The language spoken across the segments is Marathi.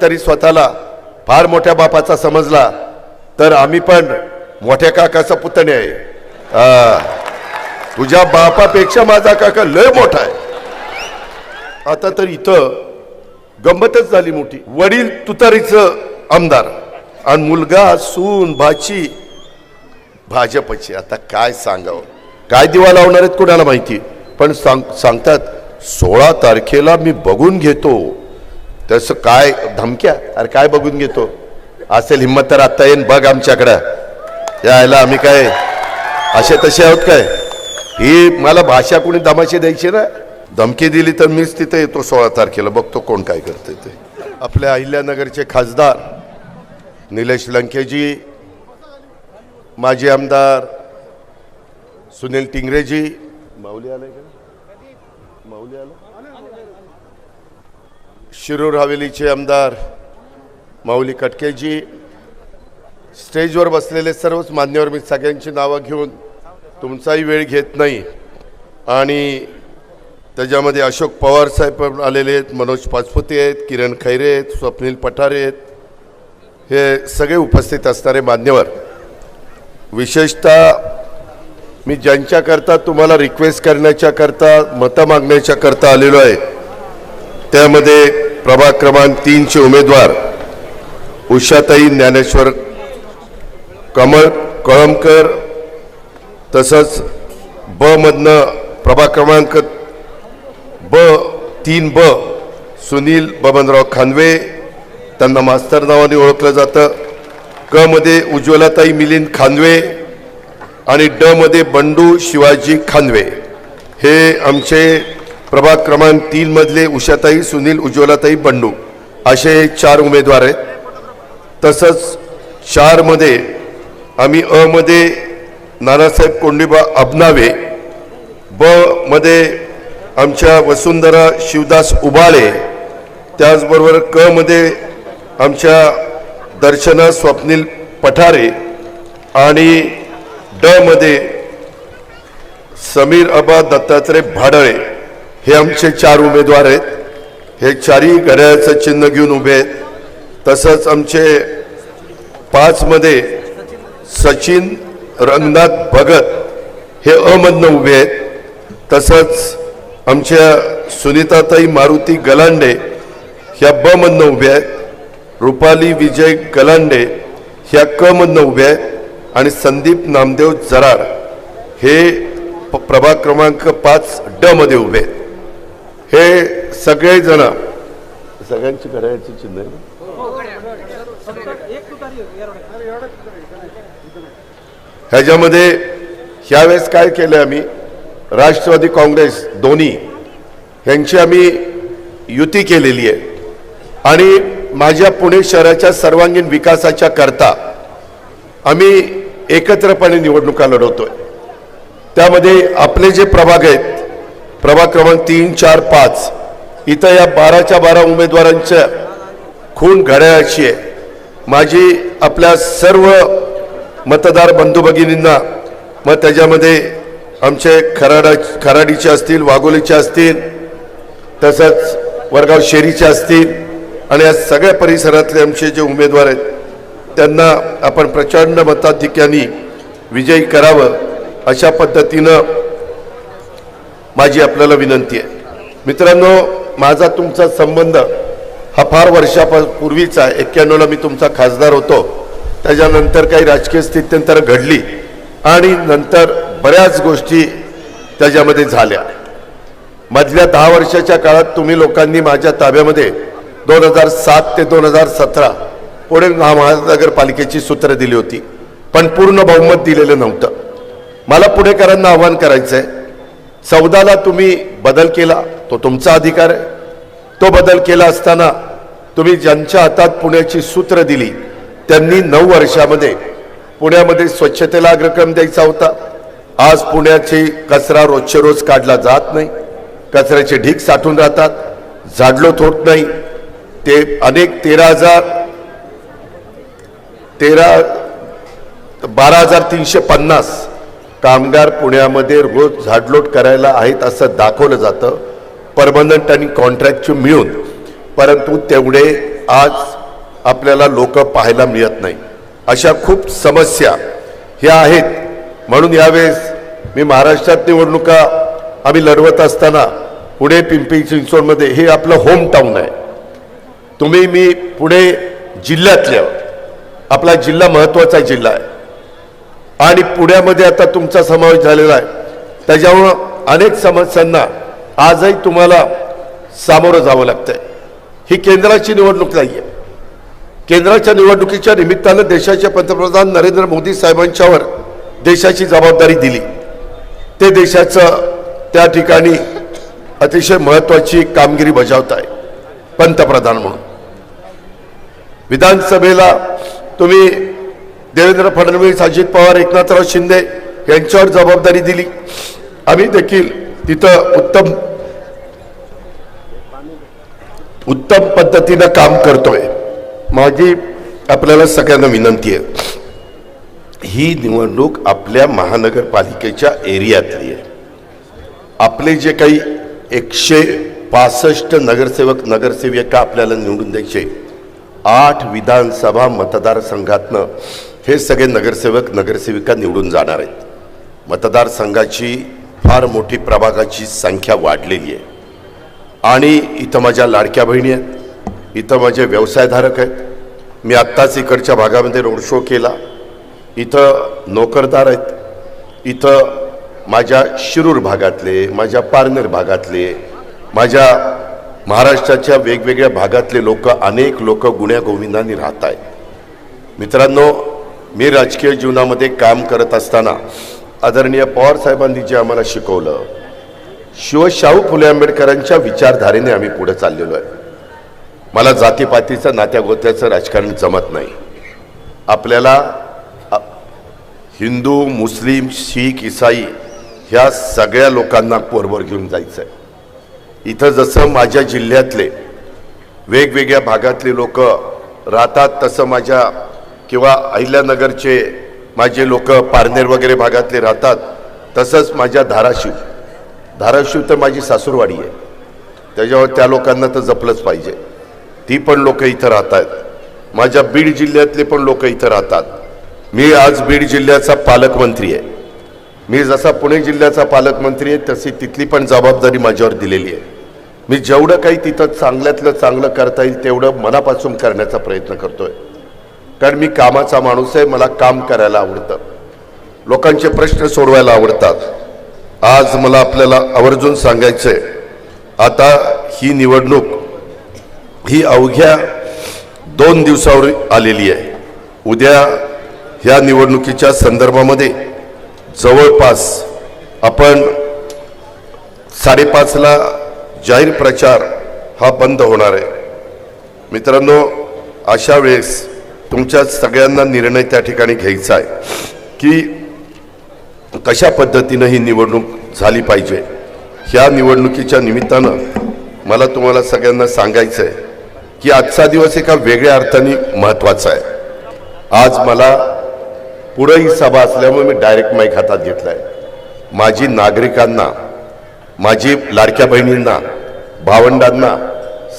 तरी स्वतःला फार मोठ्या बापाचा समजला तर आम्ही पण मोठ्या काकाचा पुतणे आहे। तुझ्या बापापेक्षा माझा काका लय मोठा आहे। आता तर इथं गंमतच झाली मोठी। वडील तुतारीचं आमदार आणि मुलगा सून भाची भाजपची। आता काय सांगावं, काय दिवा लावणार आहेत कोणाला माहिती, पण सांगतात 16 तारखेला मी बघून घेतो। तसं काय धमक्या, अरे काय बघून घेतो असेल हिम्मत तर आता येईन बघ आमच्याकडे यायला। आम्ही काय असे तसे आहोत काय? ही मला भाषा कोणी दमाशी द्यायची ना, धमकी दिली तर मीच तिथे येतो 16 तारखेला, बघतो कोण काय करते ते। आपल्या अहिल्यानगरचे खासदार निलेश लंकेजी, माजी आमदार सुनील टिंगरेजी, माऊली आले का? माऊली आला? शिरूर हवेलीचे आमदार माऊली कटकेजी, स्टेजवर बसलेले सर्वच मान्यवर, मी सगळ्यांची नावं घेऊन तुमचाही वेळ घेत नाही। आणि त्याच्यामध्ये अशोक पवार साहेब पण आलेले आहेत, मनोज पाचपुते आहेत, किरण खैरे आहेत, स्वप्नील पठारे आहेत, हे सगळे उपस्थित असणारे मान्यवर। विशेषतः मी ज्यांच्याकरता तुम्हाला रिक्वेस्ट करण्याच्या करता मतं मागण्याच्या करता आलेलो आहे त्यामध्ये प्रभाग क्रमांक 3चे उमेदवार उषाताई ज्ञानेश्वर कळमकर, तसंच ब मधनं प्रभाग क्रमांक 3B सुनील बबनराव खानवे, त्यांना मास्तर नावाने ओळखलं जातं। क मध्ये उज्ज्वलाताई मिलिंद खानवे आणि ड मध्ये बंडू शिवाजी खानवे, हे आमचे प्रभाग क्रमांक 3 मधले उषाताई, सुनील, उज्ज्वलाताई, बंडू असे 4 उमेदवार आहेत। तसंच 4 मध्ये आम्ही अ मध्ये नानासाहेब कोंडीबा अबनावे, ब मध्ये आमच्या वसुंधरा शिवदास उबाळे, त्याचबरोबर क मध्ये आमच्या दर्शना स्वप्नील पठारे आणि ड मध्ये समीर अबा दत्तात्रय भाडळे, हे आमचे 4 उमेदवार आहेत। हे 4ही घड्याळाचं चिन्ह घेऊन उभे आहेत। तसंच आमचे 5 मध्ये सचिन रंगनाथ भगत, हे अ मधनं उभे आहेत। तसंच आमच्या सुनीताताई मारुती गलांडे, ह्या ब मधनं उभे आहेत। रुपाली विजय गलांडे ह्या क मधनं उभे आहेत आणि संदीप नामदेव जराड हे प्रभाग क्रमांक 5D मध्ये उभे आहेत। हे सगळे जण, सगळ्यांची घड्याळाची चिन्ह आहे। ह्याच्यामध्ये ह्यावेळेस काय केलं, आम्ही राष्ट्रवादी काँग्रेस दोन्ही यांची आम्ही युती केलेली आहे आणि माझ्या पुणे शहराच्या सर्वांगीण विकासाच्या करता आम्ही एकत्रपणे निवडणुका लढवतोय। त्यामध्ये आपले जे प्रभाग आहेत, प्रभाग क्रमांक 3, 4, 5, इथं या 12च्या 12 उमेदवारांच्या खून घड्याळाची आहे। माझी आपल्या सर्व मतदार बंधू भगिनींना, मग त्याच्यामध्ये आमचे खराडीचे असतील, वाघोलीचे असतील, तसंच वडगाव शेरीचे असतील आणि या सगळ्या परिसरातले आमचे जे उमेदवार आहेत त्यांना आपण प्रचंड मताधिक्याने विजयी करावं, अशा पद्धतीनं माझी आपल्याला विनंती आहे। मित्रांनो, माझा तुमचा संबंध हा फार वर्षापूर्वीचा आहे। 91ला मी तुमचा खासदार होतो, त्याच्यानंतर काही राजकीय स्थित्यंतर घडली आणि नंतर बऱ्याच गोष्टी त्याच्यामध्ये झाल्या। मधल्या 10 वर्षाच्या काळात तुम्ही लोकांनी माझ्या ताब्यामध्ये 2007 ते 2017 पुणे महानगरपालिकेची सूत्र दिली होती, पण पूर्ण बहुमत दिलेलं नव्हतं। मला पुणेकरांना आव्हान करायचं आहे, 14ला तुम्ही बदल केला, तो तुमचा अधिकार आहे। तो बदल केला असताना तुम्ही ज्यांच्या हातात पुण्याची सूत्र दिली त्यांनी 9 वर्षामध्ये पुण्यामध्ये स्वच्छतेला अग्रक्रम द्यायचा होता। आज पुण्याची कचरा रोजचे रोज काढला जात नाही, कचऱ्याचे ढीग साठून राहतात, झाडलोट होत नाही। ते अनेक 12,350 कामगार पुण्यामध्ये रोज झाडलोट करायला आहेत असं दाखवलं जातं, परमनंट आणि कॉन्ट्रॅक्ट मिळून, परंतु तेवढे आज आपल्याला लोक पाहायला मिळत नाही. अशा खूप समस्या ह्या आहेत. म्हणून यावेळेस मी महाराष्ट्रात निवडणुका आम्ही लढवत असताना पुणे पिंपरी चिंचवडमध्ये हे आपलं होम टाऊन आहे. तुम्ही मी पुणे जिल्ह्यातल्या आपला जिल्हा महत्त्वाचा जिल्हा आहे आणि पुण्यामध्ये आता तुमचा समावेश झालेला आहे. त्याच्यामुळं अनेक समस्यांना आजही तुम्हाला सामोरं जावं लागतंय. ही केंद्राची निवडणूक नाही आहे. केंद्राच्या निवडणुकीच्या निमित्तानं देशाचे पंतप्रधान नरेंद्र मोदी साहेबांच्यावर देशाची जबाबदारी दिली. ते देशाचं त्या ठिकाणी अतिशय महत्त्वाची कामगिरी बजावत आहे पंतप्रधान म्हणून. विधानसभेला तुम्ही देवेंद्र फडणवीस, अजित पवार, एकनाथराव शिंदे यांच्यावर जबाबदारी दिली. आम्ही देखील तिथं उत्तम पद्धतीनं काम करतोय. माझी आपल्याला सगळ्यांना विनंती आहे, ही निवडणूक आपल्या महानगरपालिकेच्या एरियातली आहे. आपले जे काही 165 नगरसेवक नगरसेविका आपल्याला निवडून द्यायचे, 8 विधानसभा मतदारसंघातनं हे सगळे नगरसेवक नगरसेविका निवडून जाणार आहेत. मतदारसंघाची फार मोठी प्रभागाची संख्या वाढलेली आहे आणि इथं माझ्या लाडक्या बहिणी आहेत, इथं माझे व्यवसायधारक आहेत. मी आत्ताच इकडच्या भागामध्ये रोड शो केला. इथं नोकरदार आहेत, इथं माझ्या शिरूर भागातले, माझ्या पारनेर भागातले, माझ्या महाराष्ट्राच्या वेगवेगळ्या भागातले लोक, अनेक लोक गुण्यागोविंदांनी राहत आहेत. मित्रांनो, मी राजकीय जीवनामध्ये काम करत असताना आदरणीय पवार साहेबांनी जे आम्हाला शिकवलं, शाहू फुले आंबेडकरांच्या विचारधारेने आम्ही पुढे चाललेलो आहे. मला जातीपातीचं नात्यागोत्याचं राजकारण जमत नाही. आपल्याला हिंदू, मुस्लिम, शीख, इसाई ह्या सगळ्या लोकांना बरोबर घेऊन जायचं आहे. इथं जसं माझ्या जिल्ह्यातले वेगवेगळ्या भागातले लोक राहतात, तसं माझ्या किंवा अहिल्यानगरचे माझे लोक पारनेर वगैरे भागातले राहतात, तसंच माझ्या धाराशिव तर माझी सासूरवाडी आहे. त्याच्यावर त्या लोकांना तर जपलंच पाहिजे. ती पण लोक इथं राहत आहेत. माझ्या बीड जिल्ह्यातले पण लोक इथं राहतात. मी आज बीड जिल्ह्याचा पालकमंत्री आहे. मी जसा पुणे जिल्ह्याचा पालकमंत्री आहे तशी तिथली पण जबाबदारी माझ्यावर दिलेली आहे. मी जेवढं काही तिथं चांगल्यातलं चांगलं करता येईल तेवढं मनापासून करण्याचा प्रयत्न करतोय. कारण मी कामाचा माणूस आहे. मला काम करायला आवडतं, लोकांचे प्रश्न सोडवायला आवडतात. आज मला आपल्याला आवर्जून सांगायचंय, आता ही निवडणूक ही अवघ्या 2 दिवसावर आलेली आहे. उद्या ह्या निवडणुकीच्या संदर्भामध्ये जवळपास आपण 5:30ला जाहीर प्रचार हा बंद होणार आहे. मित्रांनो, अशा वेळेस तुमच्या सगळ्यांना निर्णय त्या ठिकाणी घ्यायचा आहे की कशा पद्धतीनं ही निवडणूक झाली पाहिजे. ह्या निवडणुकीच्या निमित्तानं मला तुम्हाला सगळ्यांना सांगायचं आहे की आजचा दिवस एका वेगळ्या अर्थाने महत्त्वाचा आहे. आज मला पुढे ही सभा असल्यामुळे मी डायरेक्ट माईक हातात घेतला आहे. माझी नागरिकांना, माझी लाडक्या बहिणींना, भावंडांना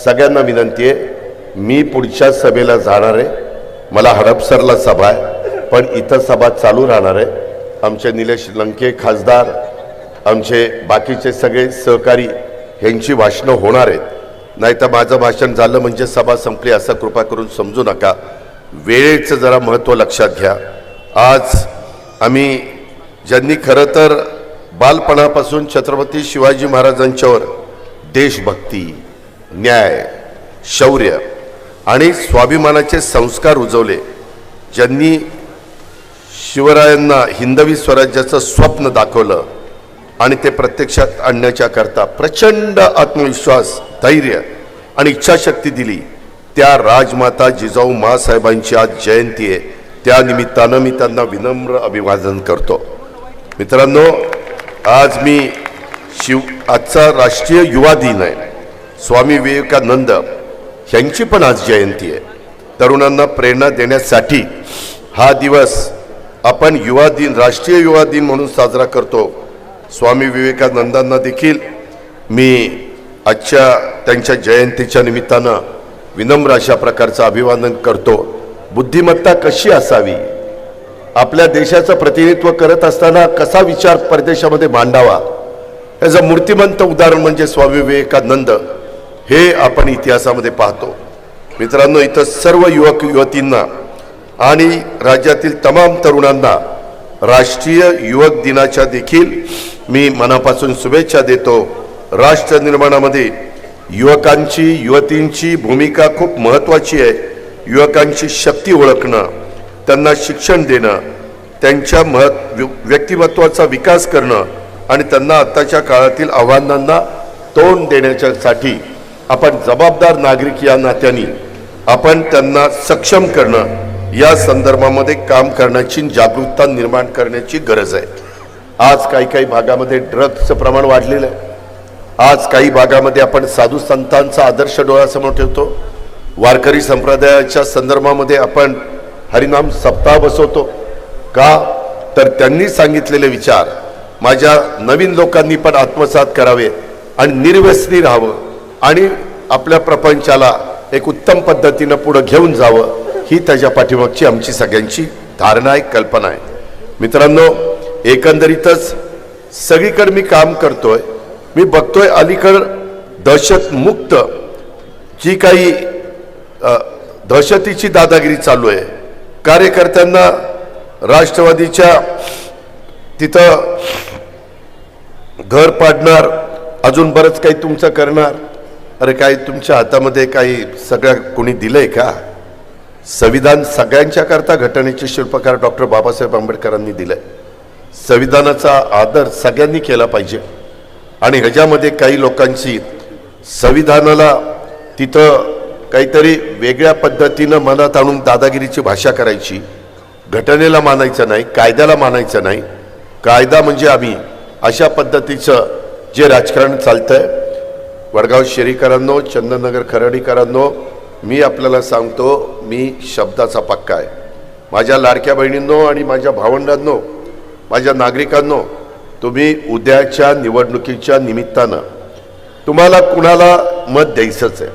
सगळ्यांना विनंती आहे, मी पुढच्या सभेला जाणार आहे. मला हडपसरला सभा आहे, पण इथं सभा चालू राहणार आहे. आमचे निलेश लंके खासदार, आमचे बाकीचे सगळे सहकारी ह्यांची भाषणं होणार आहेत. नाही तर माझं भाषण झालं म्हणजे सभा संपली असं कृपा करून समजू नका. वेळेचं जरा महत्त्व लक्षात घ्या. आज आम्ही ज्यांनी खरं तर बालपणापासून छत्रपती शिवाजी महाराजांच्यावर देशभक्ती, न्याय, शौर्य आणि स्वाभिमानाचे संस्कार रुजवले, ज्यांनी शिवरायांना हिंदवी स्वराज्याचं स्वप्न दाखवलं आणि ते प्रत्यक्षात आणण्याच्या करता प्रचंड आत्मविश्वास, धैर्य आणि इच्छाशक्ती दिली, त्या राजमाता जिजाऊ माँसाहेबांची आज जयंती आहे. त्या निमित्तानं मी त्यांना विनम्र अभिवादन करतो. मित्रांनो, आज मी आजचा राष्ट्रीय युवा दिन आहे. स्वामी विवेकानंद यांची पण आज जयंती आहे. तरुणांना प्रेरणा देण्यासाठी हा दिवस आपण युवा दिन, राष्ट्रीय युवा दिन म्हणून साजरा करतो. स्वामी विवेकानंदांना देखील मी आजच्या त्यांच्या जयंतीच्या निमित्तानं विनम्र अशा प्रकारचं अभिवादन करतो. बुद्धिमत्ता कशी असावी, आपल्या देशाचं प्रतिनिधित्व करत असताना कसा विचार परदेशामध्ये मांडावा, याचं मूर्तिमंत उदाहरण म्हणजे स्वामी विवेकानंद हे आपण इतिहासामध्ये पाहतो. मित्रांनो, इथं सर्व युवक युवतींना आणि राज्यातील तमाम तरुणांना राष्ट्रीय युवक दिनाच्या देखील मी मनापासून शुभेच्छा देतो. राष्ट्र निर्माणामध्ये युवकांची युवतींची भूमिका खूप महत्त्वाची आहे. युवकांची शक्ती ओळखणं, त्यांना शिक्षण देणं, त्यांच्या व्यक्तिमत्वाचा विकास करणं आणि त्यांना आत्ताच्या काळातील आव्हानांना तोंड देण्याच्यासाठी आपण जबाबदार नागरिक या नात्याने आपण त्यांना सक्षम करणं, या संदर्भामध्ये काम करण्याची जागरूकता निर्माण करण्याची गरज आहे. आज काही भागामध्ये ड्रग्सचं प्रमाण वाढलेलं आहे. आज काही भागामध्ये आपण साधू संतांचा आदर्श डोळ्यासमोर ठेवतो. वारकरी संप्रदायाच्या संदर्भामध्ये आपण हरिनाम सप्ताह बसवतो का, तर त्यांनी सांगितलेले विचार माझ्या नवीन लोकांनी पण आत्मसात करावे आणि निर्व्यसनी राहावं आणि आपल्या प्रपंचाला एक उत्तम पद्धतीनं पुढे घेऊन जावं, ही त्याच्या पाठीमागची आमची सगळ्यांची धारणा आहे, कल्पना आहे. मित्रांनो, एकंदरीतच सगळीकडे मी काम करतोय, मी बघतोय अलीकड दहशतमुक्त जी काही दहशतीची दादागिरी चालू आहे. कार्यकर्त्यांना राष्ट्रवादीच्या तिथं घर पाडणार, अजून बरंच काही तुमचं करणार. अरे काय तुमच्या हातामध्ये काही सगळं कोणी दिलंय का? संविधान सगळ्यांच्या करता घटनेचे शिल्पकार डॉक्टर बाबासाहेब आंबेडकरांनी दिलंय. संविधानाचा आदर सगळ्यांनी केला पाहिजे आणि ह्याच्यामध्ये काही लोकांची संविधानाला तिथं काहीतरी वेगळ्या पद्धतीनं मनात आणून दादागिरीची भाषा करायची, घटनेला मानायचं नाही, कायद्याला मानायचं नाही. कायदा म्हणजे आम्ही, अशा पद्धतीचं जे राजकारण चालतंय. वडगाव शेरीकरांनो, चंदननगर खराडीकरांनो, मी आपल्याला सांगतो, मी शब्दाचा पक्का आहे. माझ्या लाडक्या बहिणींनो आणि माझ्या भावंडांनो, माझ्या नागरिकांनो, तुम्ही उद्याच्या निवडणुकीच्या निमित्तानं तुम्हाला कुणाला मत द्यायचंच आहे.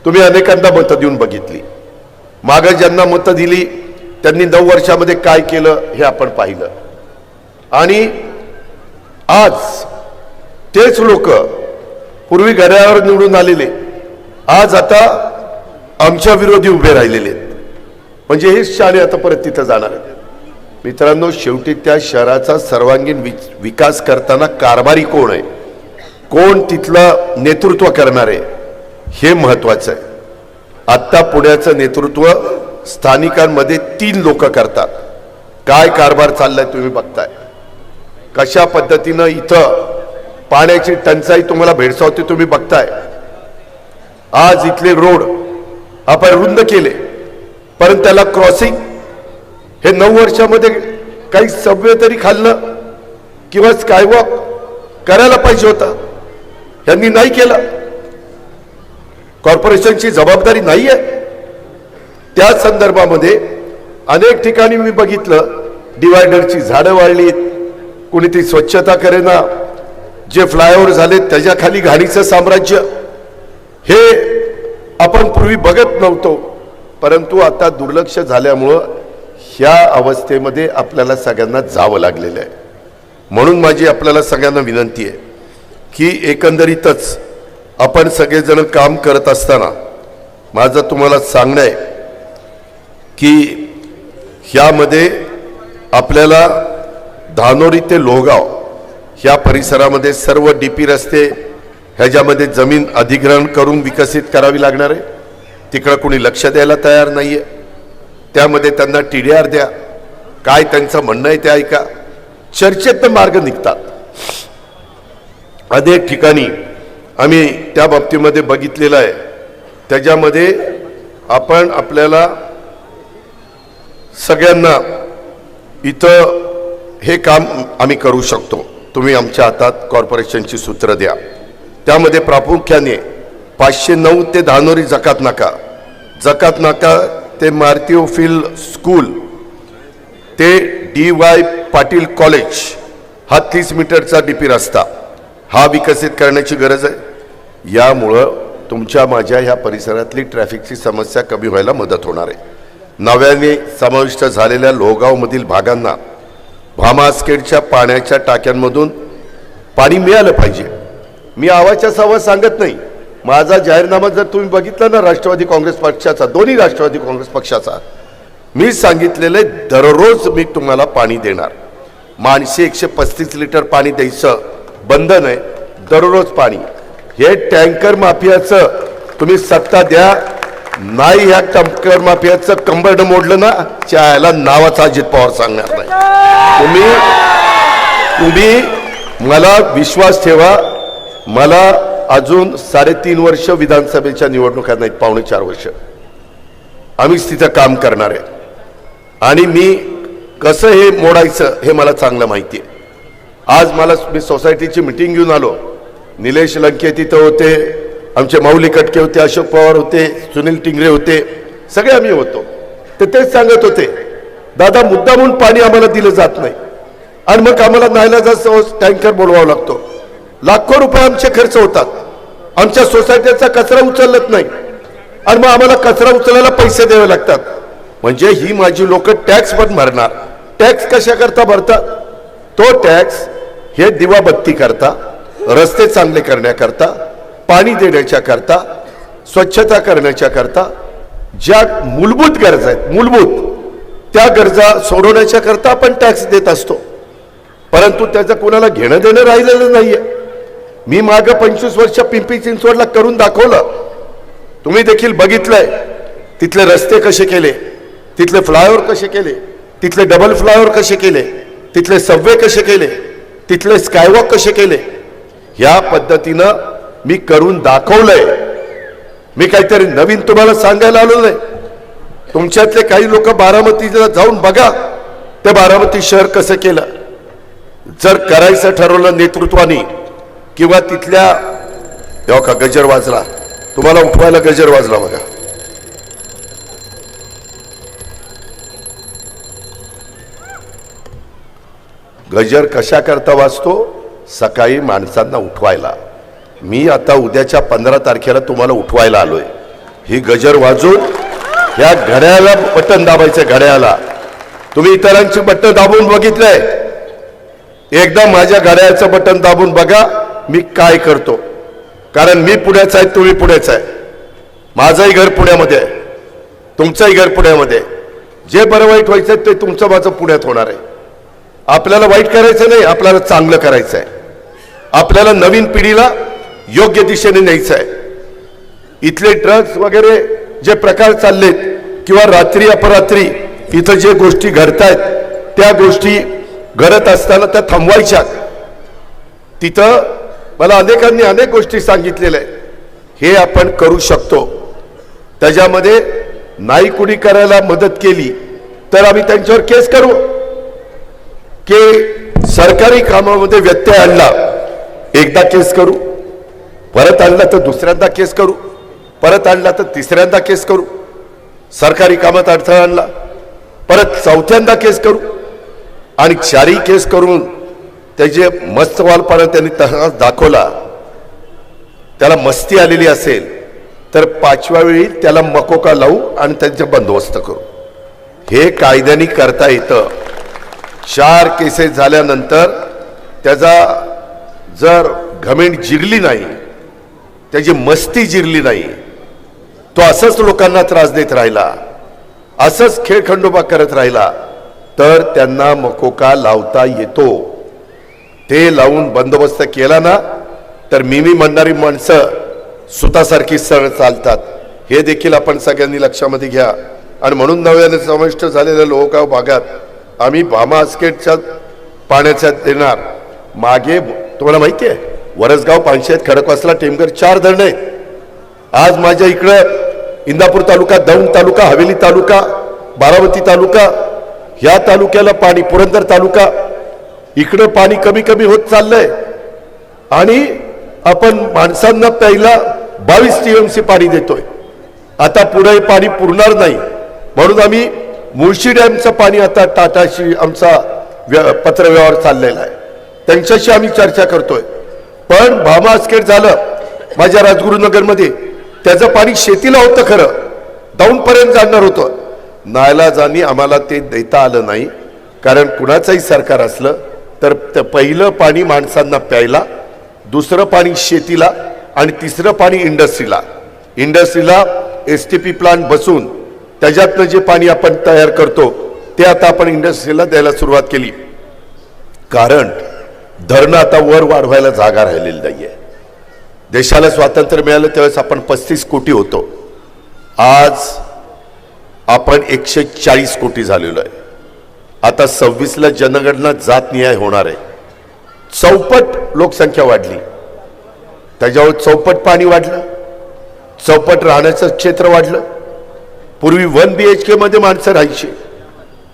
तुम्ही अनेकांना मतं देऊन बघितली. मागं ज्यांना मतं दिली त्यांनी 9 वर्षामध्ये काय केलं हे आपण पाहिलं. आणि आज तेच लोक पूर्वी घड्याळावर निवडून आलेले आज आता आमच्या विरोधी उभे राहिलेले आहेत. म्हणजे हे शाळे आता परत तिथं जाणार आहेत. मित्रांनो, शेवटी त्या शहराचा सर्वांगीण विकास करताना कारभारी कोण आहे, कोण तिथलं नेतृत्व करणार आहे, हे महत्वाचं आहे. आत्ता पुण्याचं नेतृत्व स्थानिकांमध्ये 3 लोक करतात. काय कारभार चाललाय तुम्ही बघताय. कशा पद्धतीनं इथं पाण्याची टंचाई तुम्हाला भेडसावते तुम्ही बघताय. आज इथले रोड आपण रुंद केले, परंतु त्याला क्रॉसिंग हे 9 वर्षामध्ये काही सबवे तरी खाल्लं किंवा स्कायवॉक करायला पाहिजे होता, यांनी नाही केलं. कॉर्पोरेशनची जबाबदारी नाही आहे. त्या संदर्भामध्ये अनेक ठिकाणी मी बघितलं डिवायडरची झाडं वाढली, कोणी ती स्वच्छता करेना, जे फ्लायओव्हर झाले त्याच्या खाली घाणीचं साम्राज्य, हे आपण पूर्वी बघत नव्हतो. परंतु आता दुर्लक्ष झाल्यामुळं ह्या अवस्थेमध्ये आपल्याला सगळ्यांना जावं लागलेलं आहे. म्हणून माझी आपल्याला सगळ्यांना विनंती आहे की एकंदरीतच आपण सगळेजण काम करत असताना माझं तुम्हाला सांगणं आहे की ह्यामध्ये आपल्याला धानोरी ते लोहगाव ह्या परिसरामध्ये सर्व DP रस्ते ह्याच्यामध्ये जमीन अधिग्रहण करून विकसित करावी लागणार आहे. तिकडं कोणी लक्ष द्यायला तयार नाही आहे. त्यामध्ये त्यांना TDR द्या, काय त्यांचं म्हणणं आहे ते ऐका. चर्चेतनं मार्ग निघतात. अनेक ठिकाणी आम्ही त्या बाबतीमध्ये बघितलेलं आहे. त्याच्यामध्ये आपण आपल्याला सगळ्यांना इथं हे काम आम्ही करू शकतो. तुम्ही आमच्या हातात कॉर्पोरेशनची सूत्र द्या. त्यामध्ये प्रामुख्याने 509 ते धानोरी जकात नाका ते मारुती फील्ड स्कूल ते DY पाटील कॉलेज हा 30 मीटरचा DP रस्ता हा विकसित करण्याची गरज आहे. यामुळं तुमच्या माझ्या ह्या परिसरातली ट्रॅफिकची समस्या कमी व्हायला मदत होणार आहे. नव्याने समाविष्ट झालेल्या लोहगावमधील भागांना भामास्केडच्या पाण्याच्या टाक्यांमधून पाणी मिळालं पाहिजे. मी आवाच्या सवा सांगत नाही. माझा जाहीरनामा जर तुम्ही बघितला ना, राष्ट्रवादी काँग्रेस पक्षाचा, दोन्ही राष्ट्रवादी काँग्रेस पक्षाचा, मी सांगितलेले दररोज मी तुम्हाला पाणी देणार. माणसे 135 लिटर पाणी द्यायचं बंधन आहे, दररोज पाणी. हे टँकर माफियाचं तुम्ही सत्ता द्या, नाही ह्या टँकर माफियाचं कंबरड मोडलं ना, चायला नावाचा अजित पवार सांगणार नाही. तुम्ही मला विश्वास ठेवा. मला अजून 3.5 वर्ष विधानसभेच्या निवडणुका नाहीत, 4.5 वर्ष आम्हीच तिथं काम करणार आहे. आणि मी कसं हे मोडायचं हे मला चांगलं माहिती आहे. आज मी सोसायटीची मीटिंग घेऊन आलो. निलेश लंके तिथं होते, आमचे माऊली कटके होते, अशोक पवार होते, सुनील टिंगरे होते, सगळे आम्ही होतो. ते तेच सांगत होते, दादा मुद्दामून पाणी आम्हाला दिलं जात नाही आणि मग आम्हाला नाईलाजाचा टँकर बोलवावा लागतो. लाखो रुपये आमचे खर्च होतात, आमच्या सोसायटीचा कचरा उचलत नाही आणि मग आम्हाला कचरा उचलायला पैसे द्यावे लागतात. म्हणजे ही माझी लोक टॅक्स पण भरणार. टॅक्स कशा करता भरतात? तो टॅक्स हे दिवाबत्ती करता, रस्ते चांगले करण्याकरता, पाणी देण्याच्या करता, स्वच्छता करण्याच्या करता, ज्या मूलभूत गरजा आहेत, मूलभूत त्या गरजा सोडवण्याच्या करता आपण टॅक्स देत असतो. परंतु त्याचं कोणाला घेणं देणं राहिलेलं नाहीये. मी मागं 25 वर्ष पिंपरी चिंचवडला करून दाखवलं. तुम्ही देखील बघितलंय. तिथले रस्ते कसे केले, तिथले फ्लायओव्हर कसे केले, तिथले डबल फ्लायओव्हर कसे केले, तिथले सबवे कसे केले, तिथले स्कायवॉक कसे केले. ह्या पद्धतीनं मी करून दाखवलंय. मी काहीतरी नवीन तुम्हाला सांगायला आलो नाही. तुमच्यातले काही लोक बारामतीला जाऊन बघा, ते बारामती शहर कसं केलं. जर करायचं ठरवलं नेतृत्वाने किंवा तिथल्या का गजर वाजला, तुम्हाला उठवायला गजर वाजला बघा. गजर कशा करता वाजतो? सकाळी माणसांना उठवायला. मी आता उद्याच्या 15 तारखेला तुम्हाला उठवायला आलोय. ही गजर वाजून या घड्याला बटन दाबायचं. घड्याला तुम्ही इतरांची बटन दाबून बघितलंय? एकदा माझ्या घड्याळाचं बटन दाबून बघा मी काय करतो. कारण मी पुण्याचा आहे, तुम्ही पुण्याचा आहे. माझंही घर पुण्यामध्ये आहे, तुमचंही घर पुण्यामध्ये. जे बरं वाईट व्हायचं ते तुमचं माझं पुण्यात होणार आहे. आपल्याला वाईट करायचं नाही, आपल्याला चांगलं करायचं आहे. आपल्याला नवीन पिढीला योग्य दिशेने न्यायचं आहे. इथले ड्रग्स वगैरे जे प्रकार चाललेत किंवा रात्री अपरात्री इथं जे गोष्टी घडतायत, त्या गोष्टी घडत असताना त्या थांबवायच्या. तिथं मला अनेकांनी अनेक गोष्टी सांगितलेल्या आहेत. हे आपण करू शकतो. त्याच्यामध्ये नाही कुणी करायला मदत केली तर आम्ही त्यांच्यावर केस करू. की सरकारी कामामध्ये व्यत्यय आणला, एकदा केस करू, परत आणला तर दुसऱ्यांदा केस करू, परत आणला तर तिसऱ्यांदा केस करू. सरकारी कामात अडथळा आणला, परत चौथ्यांदा केस करू. आणि 4ही केस करून त्याचे मस्तवालपणा त्यांनी तसाच दाखवला. त्याला मस्ती आलेली असेल तर 5व्या वेळी त्याला मकोका लावू आणि त्यांचा बंदोबस्त करू. हे कायद्याने करता येतं. 4 केसेस झाल्यानंतर त्याचा जर घमेंड जिरली नाही, त्याची मस्ती जिरली नाही, तो असंच लोकांना त्रास देत राहिला, असंच खेळखंडोबा करत राहिला, तर त्यांना मकोका लावता येतो. ते लावून बंदोबस्त केला ना तर मी म्हणणारी माणसं सुतासारखी सरळ चालतात. हे देखील आपण सगळ्यांनी लक्षामध्ये घ्या. आणि म्हणून नव्याने समाविष्ट झालेल्या लोहगाव भागात आम्ही भामास्केडच्या पाण्याच्या देणार. मागे तुम्हाला माहिती आहे वरसगाव, पानशेत, खडकवासला, टेमघर 4 धरणे आहेत. आज माझ्या इकडं इंदापूर तालुका, दौंड तालुका, हवेली तालुका, बारामती तालुका, ह्या तालुक्याला पाणी, पुरंदर तालुका, इकडं पाणी कमी कमी होत चाललंय. आणि आपण माणसांना प्यायला 22 TMC पाणी देतोय. आता पुढे पाणी पुरणार नाही म्हणून आम्ही मुळशी डॅमचं पाणी आता टाटाशी आमचा पत्रव्यवहार चाललेला आहे, त्यांच्याशी आम्ही चर्चा करतोय. पण भामास्केड झालं माझ्या राजगुरुनगरमध्ये त्याचं पाणी शेतीला होतं खरं, दौंडपर्यंत जाणार होतं. नाईलाजानी आम्हाला ते देता आलं नाही. कारण कुणाचंही सरकार असलं तर पहिलं पाणी माणसांना प्यायला, दुसरं पाणी शेतीला आणि तिसरं पाणी इंडस्ट्रीला. इंडस्ट्रीला STP प्लांट बसून त्याच्यातनं जे पाणी आपण तयार करतो ते आता आपण इंडस्ट्रीला द्यायला सुरुवात केली. कारण धरणं आता वर वाढवायला जागा राहिलेली नाहीये. देशाला स्वातंत्र्य मिळालं त्यावेळेस आपण 35 कोटी होतो. आज आपण 140 कोटी झालेलो आहे. आता 26ला जनगणना जातनिहाय होणार आहे. चौपट लोकसंख्या वाढली, त्याच्यावर चौपट पाणी वाढलं, चौपट राहण्याचं क्षेत्र वाढलं. पूर्वी 1 BHK मध्ये माणसं राहायची,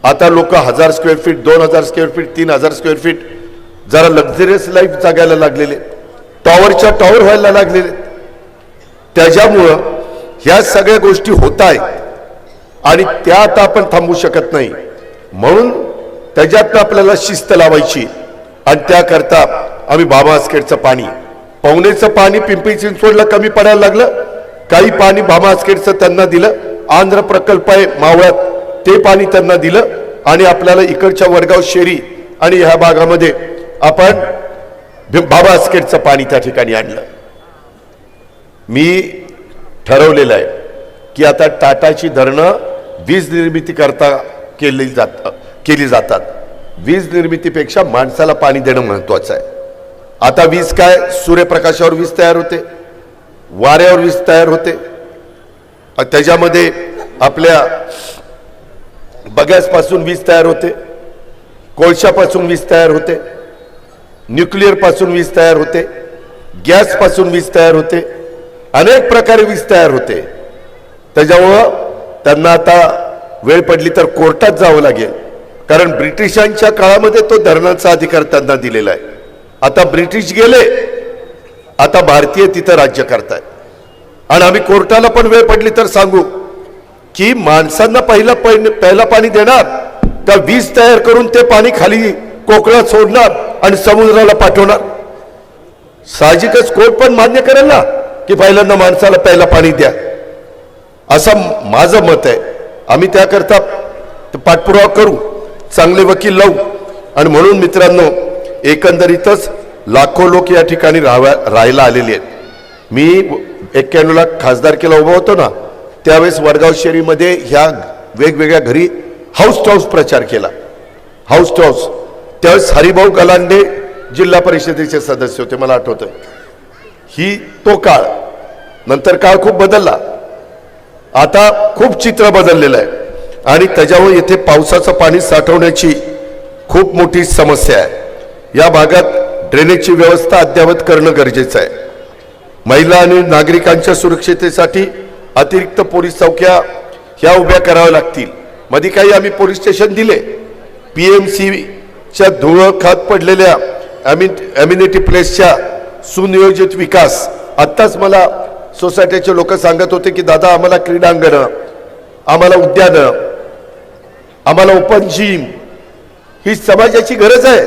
आता लोक 1000 square feet, 2000 square feet, 3000 square feet, जरा लक्झरियस लाईफ जगायला लागलेले, टॉवरच्या टॉवर व्हायला लागलेले. त्याच्यामुळं ह्या सगळ्या गोष्टी होत आहेत आणि त्या आता आपण थांबवू शकत नाही. म्हणून त्याच्यातनं आपल्याला शिस्त लावायची आणि त्याकरता आम्ही बाबा आस्केडचं पाणी, पवनेचं पाणी पिंपरी चिंचवडला कमी पडायला लागलं, काही पाणी बाबा आस्केडचं त्यांना दिलं. आंध्र प्रकल्प आहे मावळात, ते पाणी त्यांना दिलं आणि आपल्याला इकडच्या वडगाव शेरी आणि ह्या भागामध्ये आपण बाबा आस्केडचं पाणी त्या ठिकाणी आणलं. मी ठरवलेलं आहे की आता टाटाची धरणं वीज निर्मिती करता केली जातात. वीज निर्मितीपेक्षा माणसाला पाणी देणं महत्वाचं आहे. आता वीज काय, सूर्यप्रकाशावर वीज तयार होते, वाऱ्यावर वीज तयार होते, त्याच्यामध्ये आपल्या बगॅसपासून वीज तयार होते, कोळशापासून वीज तयार होते, न्यूक्लिअर पासून वीज तयार होते, गॅस पासून वीज तयार होते, अनेक प्रकारे वीज तयार होते. त्याच्यामुळं त्यांना आता वेळ पडली तर कोर्टात जावं लागेल. कारण ब्रिटिशांच्या काळामध्ये तो धरणाचा अधिकार त्यांना दिलेला आहे. आता ब्रिटिश गेले, आता भारतीय तिथं राज्य करतायत आणि आम्ही कोर्टाला पण वेळ पडली तर सांगू की माणसांना पहिला पाणी देणार का वीज तयार करून ते पाणी खाली कोकणात सोडणार आणि समुद्राला पाठवणार. साहजिकच कोर्ट पण मान्य करेल ना की पहिल्यांदा माणसाला पहिला पाणी द्या, असं माझं मत आहे. आम्ही त्याकरता पाठपुरावा करू, चांगले वकील लावू. आणि म्हणून मित्रांनो, एकंदरीतच लाखो लोक या ठिकाणी राहायला आलेले आहेत. मी 91ला खासदारकीला उभा होतो ना, त्यावेळेस वडगाव शेरीमध्ये ह्या वेगवेगळ्या घरी हाऊस टू हाऊस प्रचार केला. हाऊस टू हाऊस त्यावेळेस हरिभाऊ गलांडे जिल्हा परिषदेचे सदस्य होते, मला आठवतं. ही तो काळ. नंतर काळ खूप बदलला, आता खूप चित्र बदललेलं आहे आणि त्याच्यावर येथे पावसाचं पाणी साठवण्याची खूप मोठी समस्या आहे. या भागात ड्रेनेजची व्यवस्था अद्ययावत करणं गरजेचं आहे. महिला आणि नागरिकांच्या सुरक्षिततेसाठी अतिरिक्त पोलीस चौक्या ह्या उभ्या कराव्या लागतील. मध्ये काही आम्ही पोलीस स्टेशन दिले. PMCच्या धुळखात पडलेल्या अम्युनिटी प्लेसच्या सुनियोजित विकास. आत्ताच मला सोसायटीचे लोक सांगत होते की दादा आम्हाला क्रीडांगणं, आम्हाला उद्यानं, आम्हाला ओपन जिम, ही समाजाची गरज आहे.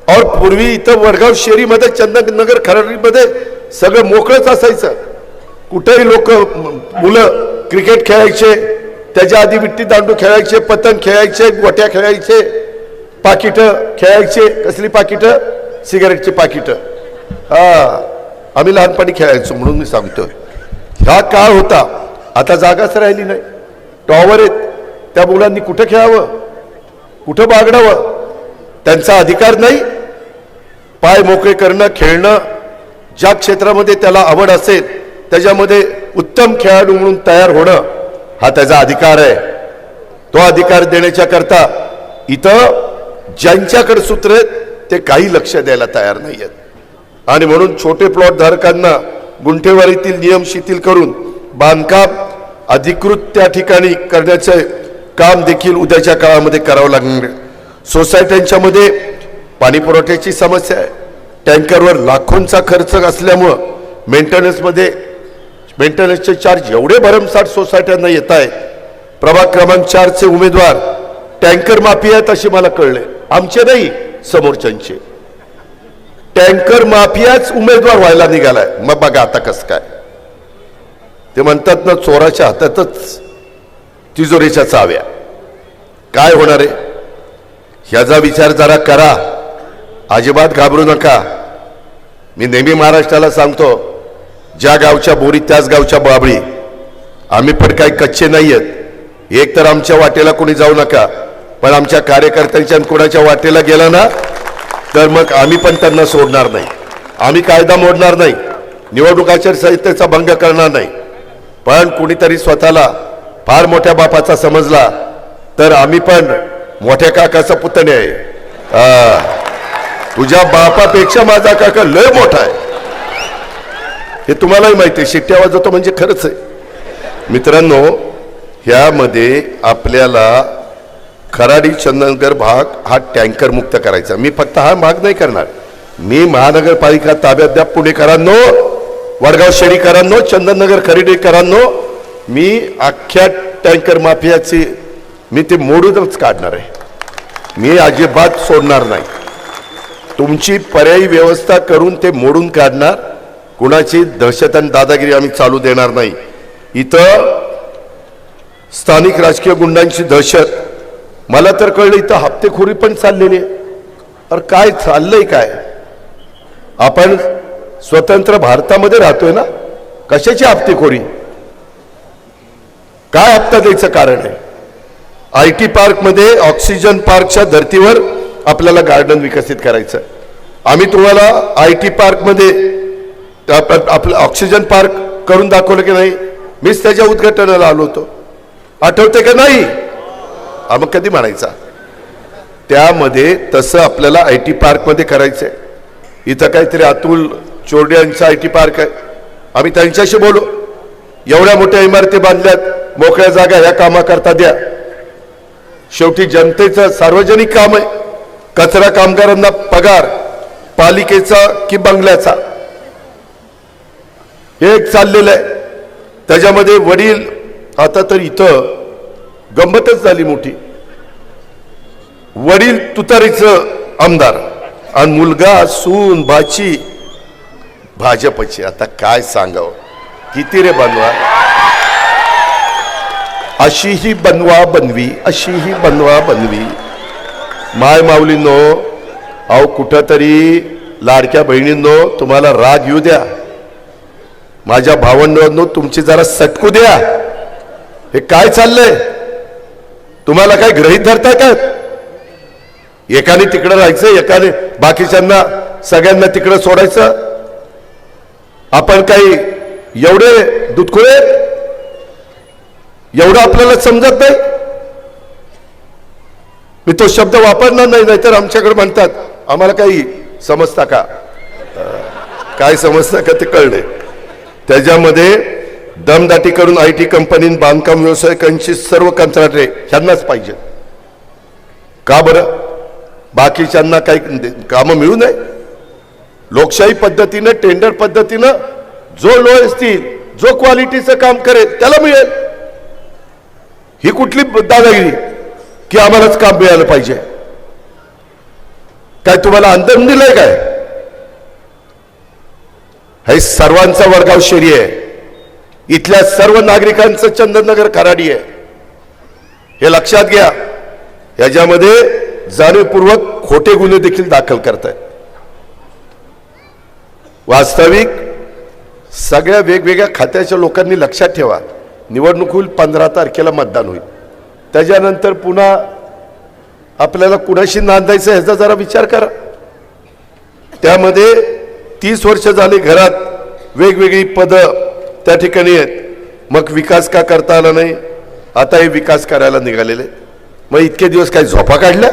और पूर्वी इथं वडगाव शेरीमध्ये, चंदननगर खराडीमध्ये सगळं मोकळंच असायचं. कुठेही लोक मुलं क्रिकेट खेळायचे, त्याच्या आधी विट्टी दांडू खेळायचे, पतंग खेळायचे, गोट्या खेळायचे, पाकिटं खेळायचे. कसली पाकिटं? सिगारेटची पाकिटं. आम्ही लहानपणी खेळायचो म्हणून मी सांगतो. हा काळ होता, आता जागाच राहिली नाही. टॉवर आहेत, त्या मुलांनी कुठं खेळावं, कुठं बागडावं? त्यांचा अधिकार नाही. पाय मोकळे करणं, खेळणं, ज्या क्षेत्रामध्ये त्याला आवड असेल त्याच्यामध्ये उत्तम खेळाडू म्हणून तयार होणं हा त्याचा अधिकार आहे. तो अधिकार देण्याच्या करता इथं ज्यांच्याकडे सूत्र आहेत ते काही लक्ष द्यायला तयार नाही आहेत. आणि म्हणून छोटे प्लॉट धारकांना गुंठेवारीतील नियम शिथिल करून बांधकाम अधिकृत त्या ठिकाणी करण्याचे काम देखील उद्याच्या काळामध्ये करावं लागणार. सोसायट्यांच्या मध्ये पाणी पुरवठ्याची समस्या आहे. टँकरवर लाखोंचा खर्च असल्यामुळं मेंटेनन्सचे चार्ज एवढे भरमसाठ सोसायट्यांना येत आहेत. प्रभाग क्रमांक 4चे उमेदवार टँकर माफी आहेत असे मला कळले. आमचे नाही, समोरच्यांचे. टँकर माफियाच उमेदवार व्हायला निघालाय. मग बघा आता कसं काय. ते म्हणतात ना, चोराच्या हातातच तिजोरीच्या चाव्या. काय होणार आहे ह्याचा विचार जरा करा. अजिबात घाबरू नका. मी नेहमी महाराष्ट्राला सांगतो, ज्या गावच्या बोरी त्याच गावच्या बाबळी. आम्ही पण काही कच्चे नाही आहेत. एक तर आमच्या वाटेला कोणी जाऊ नका, पण आमच्या कार्यकर्त्यांच्या कोणाच्या वाटेला गेला ना तर मग आम्ही पण त्यांना सोडणार नाही. आम्ही कायदा मोडणार नाही, निवडणूक आचारसंहितेचा भंग करणार नाही. पण कुणीतरी स्वतःला फार मोठ्या बापाचा समजला तर आम्ही पण मोठ्या काकाचा पुतणे आहे. तुझ्या बापापेक्षा माझा काका लय मोठा आहे, हे तुम्हालाही माहिती आहे. शिट्ट्या वाजवतो म्हणजे खरंच आहे. मित्रांनो, ह्यामध्ये आपल्याला खराडी चंदननगर भाग हा टँकर मुक्त करायचा. मी फक्त हा भाग नाही करणार. मी महानगरपालिका ताब्यात द्या पुणेकरांनो, वडगाव शहरीकरांनो, चंदननगर खरेडीकरांनो, मी अख्ख्या टँकर माफियाची मी ते मोडूनच काढणार आहे. मी अजिबात सोडणार नाही. तुमची पर्यायी व्यवस्था करून ते मोडून काढणार. कुणाची दहशत आणि दादागिरी आम्ही चालू देणार नाही. इथं स्थानिक राजकीय गुंडांची दहशत. मला तर कळलं इथं हप्तेखोरी पण चाललेली आहे. अरे काय चाललंय काय? आपण स्वतंत्र भारतामध्ये राहतोय ना, कशाची हप्तेखोरी? काय हप्ता द्यायचं कारण आहे? IT पार्कमध्ये ऑक्सिजन पार्कच्या धर्तीवर आपल्याला गार्डन विकसित करायचं. आम्ही तुम्हाला IT पार्कमध्ये आपलं ऑक्सिजन पार्क करून दाखवलं की नाही? मीच त्याच्या उद्घाटनाला आलो होतो, आठवते का नाही? मग कधी म्हणायचा? त्यामध्ये तसं आपल्याला IT पार्कमध्ये करायचंय. इथं काहीतरी अतुल चोरडे यांचा IT पार्क आहे. आम्ही त्यांच्याशी बोलू. एवढ्या मोठ्या इमारती बांधल्यात, मोकळ्या जागा ह्या कामाकरता द्या. शेवटी जनतेचं सार्वजनिक काम आहे. कचरा कामगारांना पगार पालिकेचा की बंगल्याचा हे एक चाललेलं आहे. त्याच्यामध्ये वडील, आता तर इथं गंमतच झाली मोठी, वडील तुतारीचं आमदार आणि मुलगा सून बाची भाजपची. आता काय सांगावं, किती रे बनवा, अशीही बनवा बनवी, अशीही बनवा बनवी. माय माऊलींनो, अहो कुठंतरी लाडक्या बहिणींनो तुम्हाला राग येऊ द्या. माझ्या भावंडांनो तुमची जरा सटकू द्या. हे काय चाललंय? तुम्हाला काय गृहीत धरताय का? एकाने तिकडे राहायचं, एकाने बाकीच्यांना सगळ्यांना तिकडे सोडायचं. आपण काही एवढे दुधखुळे? एवढं आपल्याला समजत नाही? मी तो शब्द वापरणार नाही, नाहीतर आमच्याकडे म्हणतात आम्हाला काही समजता का? काय समजता का ते कळले. त्याच्यामध्ये दमदाटी करून IT कंपनी, बांधकाम व्यावसायिकांची सर्व कंत्राटे ह्यांनाच पाहिजे. का बरं? बाकीच्यांना काही कामं मिळू नये? लोकशाही पद्धतीनं, टेंडर पद्धतीनं जो लो असतील, जो क्वालिटीचं काम करेल त्याला मिळेल. ही कुठली दादागिरी की आम्हालाच काम मिळालं पाहिजे? काय तुम्हाला अंधन दिलंय काय? हे सर्वांचा वडगाव शहरी आहे. इथल्या सर्व नागरिकांचं चंदननगर खराडी आहे. हे लक्षात घ्या. याच्यामध्ये जाणीवपूर्वक खोटे गुन्हे देखील दाखल करतायत. वास्तविक सगळ्या वेगवेगळ्या खात्याच्या लोकांनी लक्षात ठेवा, निवडणूक होईल, 15 तारखेला मतदान होईल. त्याच्यानंतर पुन्हा आपल्याला कुणाशी नांदायचं ह्याचा जरा विचार करा. त्यामध्ये 30 वर्ष झाली घरात वेगवेगळी पदं त्या ठिकाणी आहेत. मग विकास का करता आला नाही? आता हे विकास करायला निघालेले. मग इतके दिवस काय झोपा काढल्या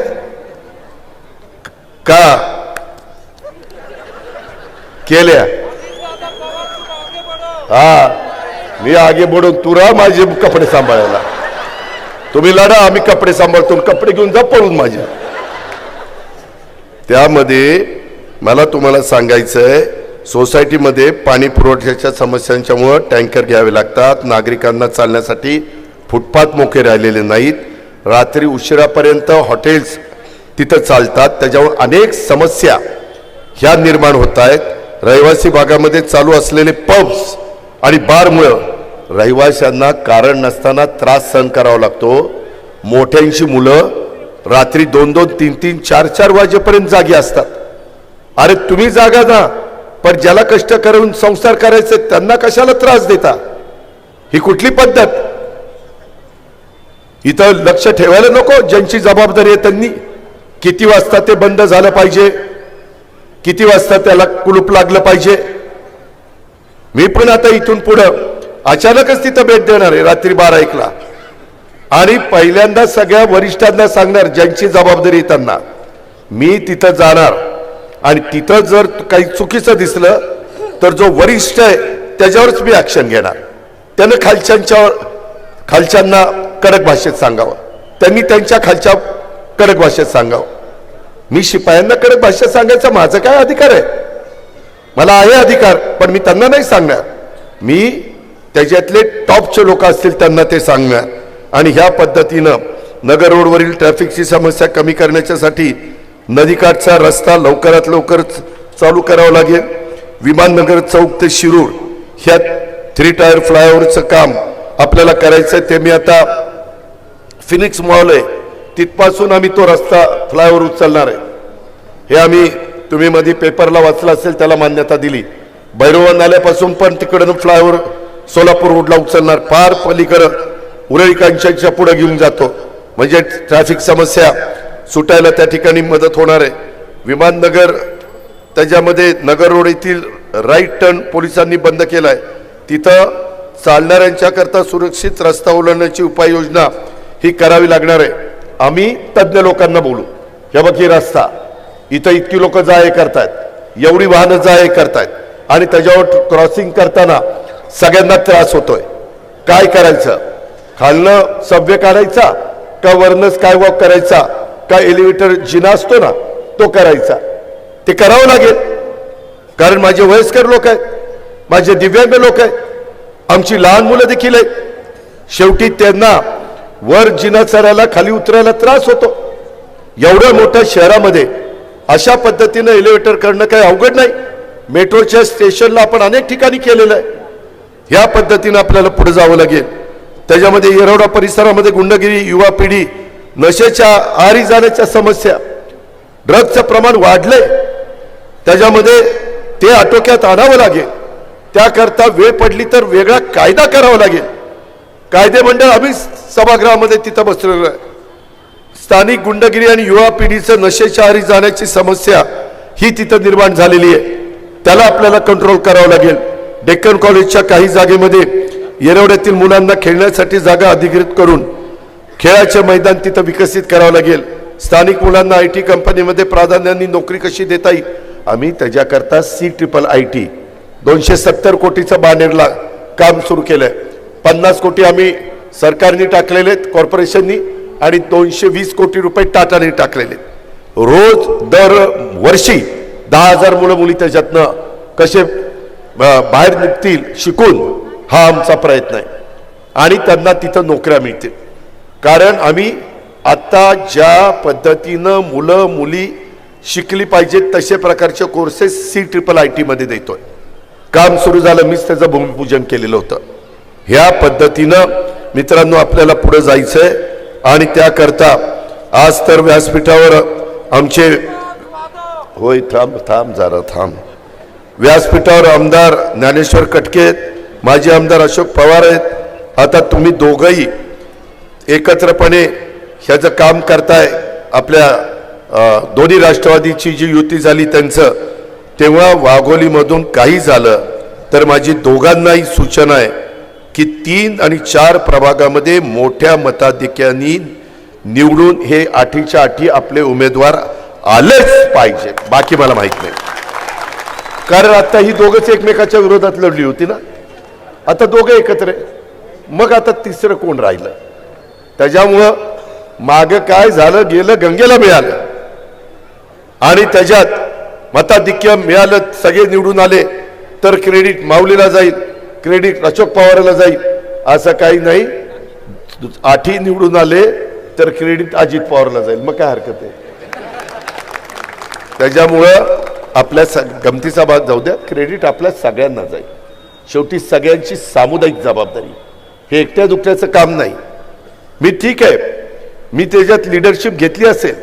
का? केल्या? मी आगे बढून तू राहा माझे कपडे सांभाळायला. तुम्ही लढा, आम्ही कपडे सांभाळतो. कपडे घेऊन जा पळून माझ्या. त्यामध्ये मला तुम्हाला सांगायचंय, सोसायटीमध्ये पाणी पुरवठ्याच्या समस्यांच्यामुळे टँकर घ्यावे लागतात. नागरिकांना चालण्यासाठी फुटपाथ मोकळे राहिलेले नाहीत. रात्री उशिरापर्यंत हॉटेल्स तिथं चालतात. त्याच्यामुळे अनेक समस्या ह्या निर्माण होत आहेत. रहिवासी भागामध्ये चालू असलेले पब्स आणि बारमुळं रहिवाशांना कारण नसताना त्रास सहन करावा लागतो। मोठ्यांची मुलं रात्री 2-2, 3-3, 4-4 वाजेपर्यंत जागी असतात। अरे तुम्ही जागा ना, पण ज्याला कष्ट करून संसार करायचे त्यांना कशाला त्रास देता? ही कुठली पद्धत? इथं लक्ष ठेवायला नको ज्यांची जबाबदारी आहे त्यांनी। किती वाजता ते बंद झालं पाहिजे, किती वाजता त्याला कुलूप लागलं पाहिजे। मी पण आता इथून पुढं अचानकच तिथं भेट देणार आहे रात्री 12-1 ला, आणि पहिल्यांदा सगळ्या वरिष्ठांना सांगणार ज्यांची जबाबदारी त्यांना, मी तिथं जाणार आणि तिथं जर काही चुकीचं दिसलं तर जो वरिष्ठ आहे त्याच्यावरच मी ऍक्शन घेणार। त्यानं खालच्यांना कडक भाषेत सांगावं, त्यांनी त्यांच्या खालच्या कडक भाषेत सांगावं। मी शिपायांना कडक भाषेत सांगायचा माझा काय अधिकार आहे? मला आहे अधिकार, पण मी त्यांना नाही सांगणार। मी त्याच्यातले टॉपचे लोक असतील त्यांना ते सांगणार। आणि ह्या पद्धतीनं नगर रोडवरील ट्रॅफिकची समस्या कमी करण्यासाठी नदीकाठचा रस्ता लवकरात लवकर चालू करावा लागेल। विमाननगर चौक ते शिरूर ह्या 3 टायर फ्लायओव्हरचं काम आपल्याला करायचं आहे। ते मी आता फिनिक्स मॉल आहे तिथपासून आम्ही तो रस्ता फ्लायओव्हर उचलणार आहे। हे आम्ही तुम्ही मध्ये पेपरला वाचलं असेल, त्याला मान्यता दिली। भैरवा नाल्यापासून पण तिकडून फ्लायओव्हर सोलापूर रोडला उचलणार, पार पलीकडं उरळी कांचनच्या पुढे घेऊन जातो, म्हणजे ट्रॅफिक समस्या सुटायला त्या ठिकाणी मदत होणार आहे। विमाननगर त्याच्यामध्ये नगर रोड येथील राईट टर्न पोलिसांनी बंद केलाय, तिथं चालणाऱ्यांच्या करता सुरक्षित रस्ता ओलांडण्याची उपाययोजना ही करावी लागणार आहे। आम्ही तज्ञ लोकांना बोलू, हे बघ ही रस्ता इथं इतकी लोक जा-ये करतायत, एवढी वाहनं जा-ये करतायत, आणि त्याच्यावर क्रॉसिंग करताना सगळ्यांना त्रास होतोय। काय करायचं? खालनं सबवे काढायचा का वरनं स्काय वॉक करायचा का एलिव्हेटर जिना असतो ना तो करायचा? ते करावं लागेल, कारण माझे वयस्कर लोक आहेत, माझे दिव्यांग लोक आहेत, आमची लहान मुलं देखील आहेत। शेवटी त्यांना वर जिना चढायला खाली उतरायला त्रास होतो। एवढ्या मोठ्या शहरामध्ये अशा पद्धतीनं एलिव्हेटर करणं काही अवघड नाही। मेट्रोच्या स्टेशनला आपण अनेक ठिकाणी केलेलं आहे। ह्या पद्धतीनं आपल्याला पुढे जावं लागेल। त्याच्यामध्ये येरवडा परिसरामध्ये गुंडगिरी, युवा पिढी नशेच्या आहारी जाण्याच्या समस्या, ड्रग्जचं प्रमाण वाढलंय, त्याच्यामध्ये ते आटोक्यात आणावं लागेल। त्याकरता वेळ पडली तर वेगळा कायदा करावा लागेल। कायदे मंडळ आम्ही सभागृहामध्ये तिथं बसलेलो आहे। स्थानिक गुंडगिरी आणि युवा पिढीचं नशेच्या आहारी जाण्याची समस्या ही तिथं निर्माण झालेली आहे, त्याला आपल्याला कंट्रोल करावं लागेल। डेक्कन कॉलेजच्या काही जागेमध्ये येरवड्यातील मुलांना खेळण्यासाठी जागा अधिकृत करून खेळाचे मैदान तिथं विकसित करावं लागेल। स्थानिक मुलांना IT कंपनीमध्ये प्राधान्याने नोकरी कशी देता येईल, आम्ही त्याच्याकरता CIIT 270 कोटीचं बानेरला काम सुरू केलंय। 50 कोटी आम्ही सरकारने टाकलेले आहेत कॉर्पोरेशननी, आणि 220 कोटी रुपये टाटाने टाकलेले। रोज दर वर्षी 10,000 मुलं मुली त्याच्यातनं कसे बाहेर निघतील शिकून, हा आमचा प्रयत्न आहे, आणि त्यांना तिथं नोकऱ्या मिळतील। कारण आम्ही आता ज्या पद्धतीनं मुलं मुली शिकली पाहिजेत तसे प्रकारचे कोर्सेस CIIT मध्ये देतोय। काम सुरू झालं, मीच त्याचं भूमिपूजन केलेलं होतं। ह्या पद्धतीनं मित्रांनो आपल्याला पुढे जायचंय, आणि त्याकरता आज तर व्यासपीठावर आमचे होय थांब जरा थांब व्यासपीठावर आमदार ज्ञानेश्वर कटके आहेत, माजी आमदार अशोक पवार आहेत। आता तुम्ही दोघंही एकत्रपणे ह्याचं काम करताय। आपल्या दोन्ही राष्ट्रवादीची जी युती झाली त्यांचं, तेव्हा वाघोलीमधून काही झालं तर माझी दोघांनाही सूचना आहे की 3 आणि 4 प्रभागामध्ये मोठ्या मताधिक्याने निवडून हे 8च्या 8 आपले उमेदवार आलेच पाहिजे। बाकी मला माहित नाही, कारण आता ही दोघंच एकमेकाच्या विरोधात लढली होती ना, आता दोघं एकत्र आहे, मग आता तिसरं कोण राहिलं? त्याच्यामुळं माग काय झालं गेलं गंगेला मिळालं, आणि त्याच्यात मताधिक्य मिळालं, सगळे निवडून आले तर क्रेडिट माऊलीला जाईल, क्रेडिट अशोक पवारला जाईल, असं काही नाही। 8 निवडून आले तर क्रेडिट अजित पवारला जाईल, मग काय हरकत आहे? त्याच्यामुळं आपल्या गमतीचा भाग जाऊ द्या, क्रेडिट आपल्या सगळ्यांना जाईल। शेवटी सगळ्यांची सामुदायिक जबाबदारी, हे एकट्या दुकट्याचं काम नाही. मी ठीक आहे, मी त्याच्यात लिडरशिप घेतली असेल,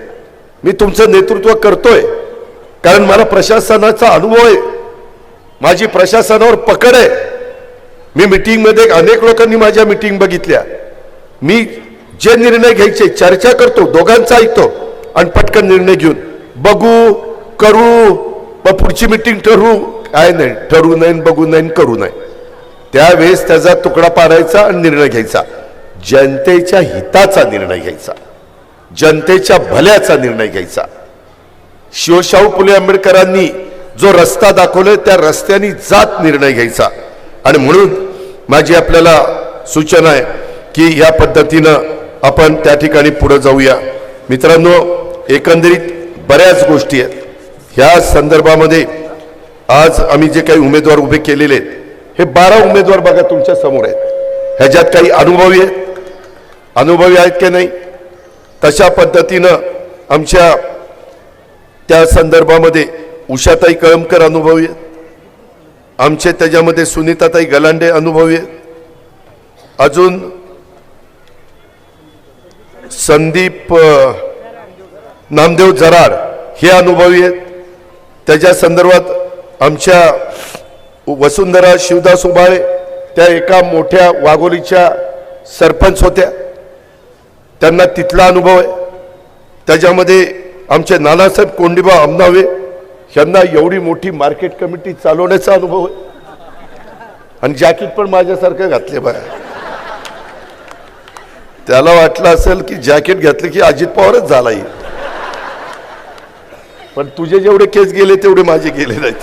मी तुमचं नेतृत्व करतोय, कारण मला प्रशासनाचा अनुभव आहे, माझी प्रशासनावर पकड आहे. मी मीटिंगमध्ये अनेक लोकांनी माझ्या मीटिंग बघितल्या, मी जे निर्णय घ्यायचे चर्चा करतो, दोघांचा ऐकतो आणि पटकन निर्णय घेऊन बघू करू, पुढची मीटिंग ठरवू, काय नाही, ठरवू नाही, बघू नाही, करू नाही. त्यावेळेस त्याचा तुकडा पाडायचा आणि निर्णय घ्यायचा, जनतेच्या हिताचा निर्णय घ्यायचा, जनतेच्या भल्याचा निर्णय घ्यायचा. शिवशाहू फुले आंबेडकरांनी जो रस्ता दाखवलाय त्या रस्त्याने जात निर्णय घ्यायचा. आणि म्हणून माझी आपल्याला सूचना आहे की या पद्धतीनं आपण त्या ठिकाणी पुढे जाऊया. मित्रांनो, एकंदरीत बऱ्याच गोष्टी आहेत. ह्या संदर्भामध्ये आज आम्ही जे काही उमेदवार उभे केलेले आहेत, हे 12 उमेदवार बघा तुमच्या समोर आहेत. ह्याच्यात काही अनुभवी आहेत की नाही, तशा पद्धतीनं आमच्या त्या संदर्भामध्ये उषाताई कळमकर अनुभवी आहेत, आमचे त्याच्यामध्ये सुनीताताई गलांडे अनुभवी आहेत, अजून संदीप नामदेव जराड हे अनुभवी आहेत. त्याच्या संदर्भात आमच्या वसुंधरा शिवदास उबाळे त्या एका मोठ्या वाघोलीच्या सरपंच होत्या, त्यांना तिथला अनुभव आहे. त्याच्यामध्ये आमचे नानासाहेब कोंडीबा अमनावे यांना एवढी मोठी मार्केट कमिटी चालवण्याचा अनुभव आहे, आणि जॅकेट पण माझ्यासारखं घातले बाया. त्याला वाटलं असेल की जॅकेट घातले की अजित पवारच झाला येईल, पण तुझे जेवढे केस गेले तेवढे माझे गेले नाहीत.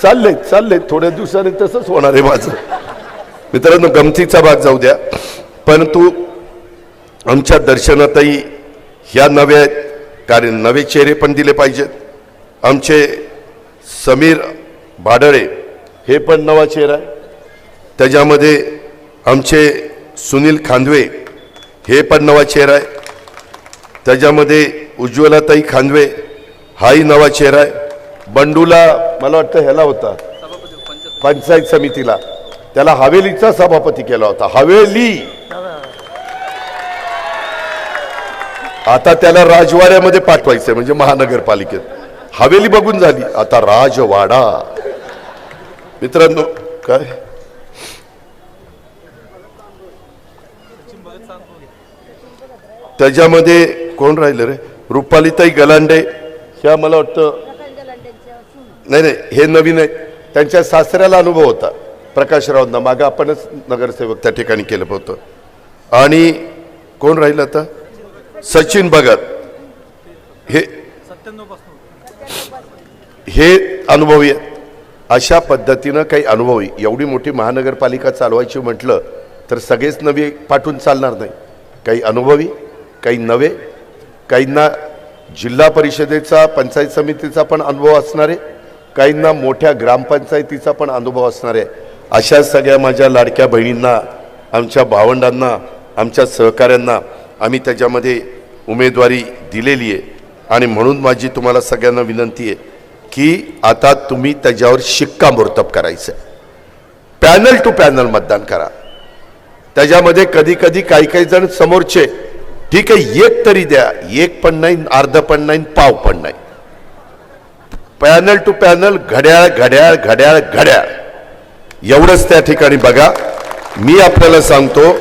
चालले थोड्या दिवसांनी तसंच होणार आहे माझं. मित्रांनो, गमतीचा भाग जाऊ द्या, परंतु आमच्या दर्शनातही ह्या नव्या आहेत, कारण नवे चेहरे पण दिले पाहिजेत. आमचे समीर भाडळे हे पण नवा चेहरा आहे. त्याच्यामध्ये आमचे सुनील खांदवे हे पण नवा चेहरा आहे. त्याच्यामध्ये उज्ज्वलाताई खांदवे हाही नवा चेहरा आहे. बंडूला मला वाटतं ह्याला होता पंचायत समितीला, त्याला हवेलीचा सभापती केला होता. हवेली आता त्याला राजवाड्यामध्ये पाठवायचंय, म्हणजे महानगरपालिकेत. हवेली बघून झाली, आता राजवाडा. मित्रांनो, काय त्याच्यामध्ये कोण राहिलं रे? रुपालीताई गलांडे, ह्या मला वाटतं नाही, हे नवीन आहे. त्यांच्या सासऱ्याला अनुभव होता प्रकाशरावांना, मागं आपणच नगरसेवक त्या ठिकाणी केलं होतं. आणि कोण राहिलं आता? सचिन भगत, हे अनुभवी आहेत. अशा पद्धतीनं काही अनुभवी, एवढी मोठी महानगरपालिका चालवायची म्हटलं तर सगळेच नवे पाठवून चालणार नाही. काही अनुभवी, काही नवे, काहींना जिल्हा परिषदेचा पंचायत समितीचा पण अनुभव असणार आहे, काहींना मोठ्या ग्रामपंचायतीचा पण अनुभव असणार आहे. अशा सगळ्या माझ्या लाडक्या बहिणींना, आमच्या भावंडांना, आमच्या सहकाऱ्यांना आम्ही त्याच्यामध्ये उमेदवारी दिलेली आहे. आणि म्हणून माझी तुम्हाला सगळ्यांना विनंती आहे की आता तुम्ही त्याच्यावर शिक्कामोर्तब करायचं. पॅनल टू पॅनल मतदान करा. त्याच्यामध्ये कधी कधी काही जण समोरचे ठीक आहे एक तरी द्या, एक पण नाही, अर्ध पण नाही, पाव पण नाही. पॅनल टू पॅनल, घड्याळ घड्याळ घड्याळ घड्याळ, एवढंच त्या ठिकाणी बघा. मी आपल्याला सांगतो,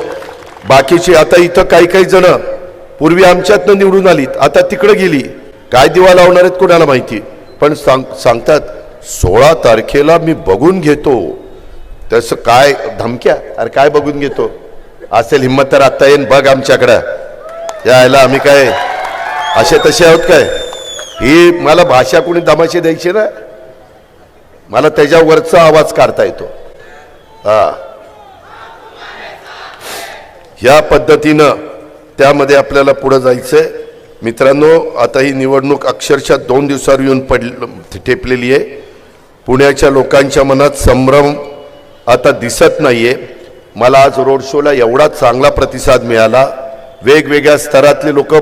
बाकीची आता इथं काही जण पूर्वी आमच्यातनं निवडून आलीत, आता तिकडे गेली, काय दिवा लावणार आहेत कोणाला माहिती, पण सांगतात 16 तारखेला मी बघून घेतो. तसं काय धमक्या? अरे काय बघून घेतो? असेल हिम्मत तर आता येईन बघ आमच्याकडं. यायला आम्ही काय असे तसे आहोत काय? ही मला भाषा कोणी दमाशी द्यायची ना, मला त्याच्यावरचा आवाज काढता येतो. ह्या पद्धतीनं त्यामध्ये आपल्याला पुढे जायचंय. मित्रांनो, आता ही निवडणूक अक्षरशः 2 दिवसावर येऊन ठेपलेली आहे. पुण्याच्या लोकांच्या मनात संभ्रम आता दिसत नाहीये. मला आज रोड शोला एवढा चांगला प्रतिसाद मिळाला. वेगवेगळ्या स्तरातले लोक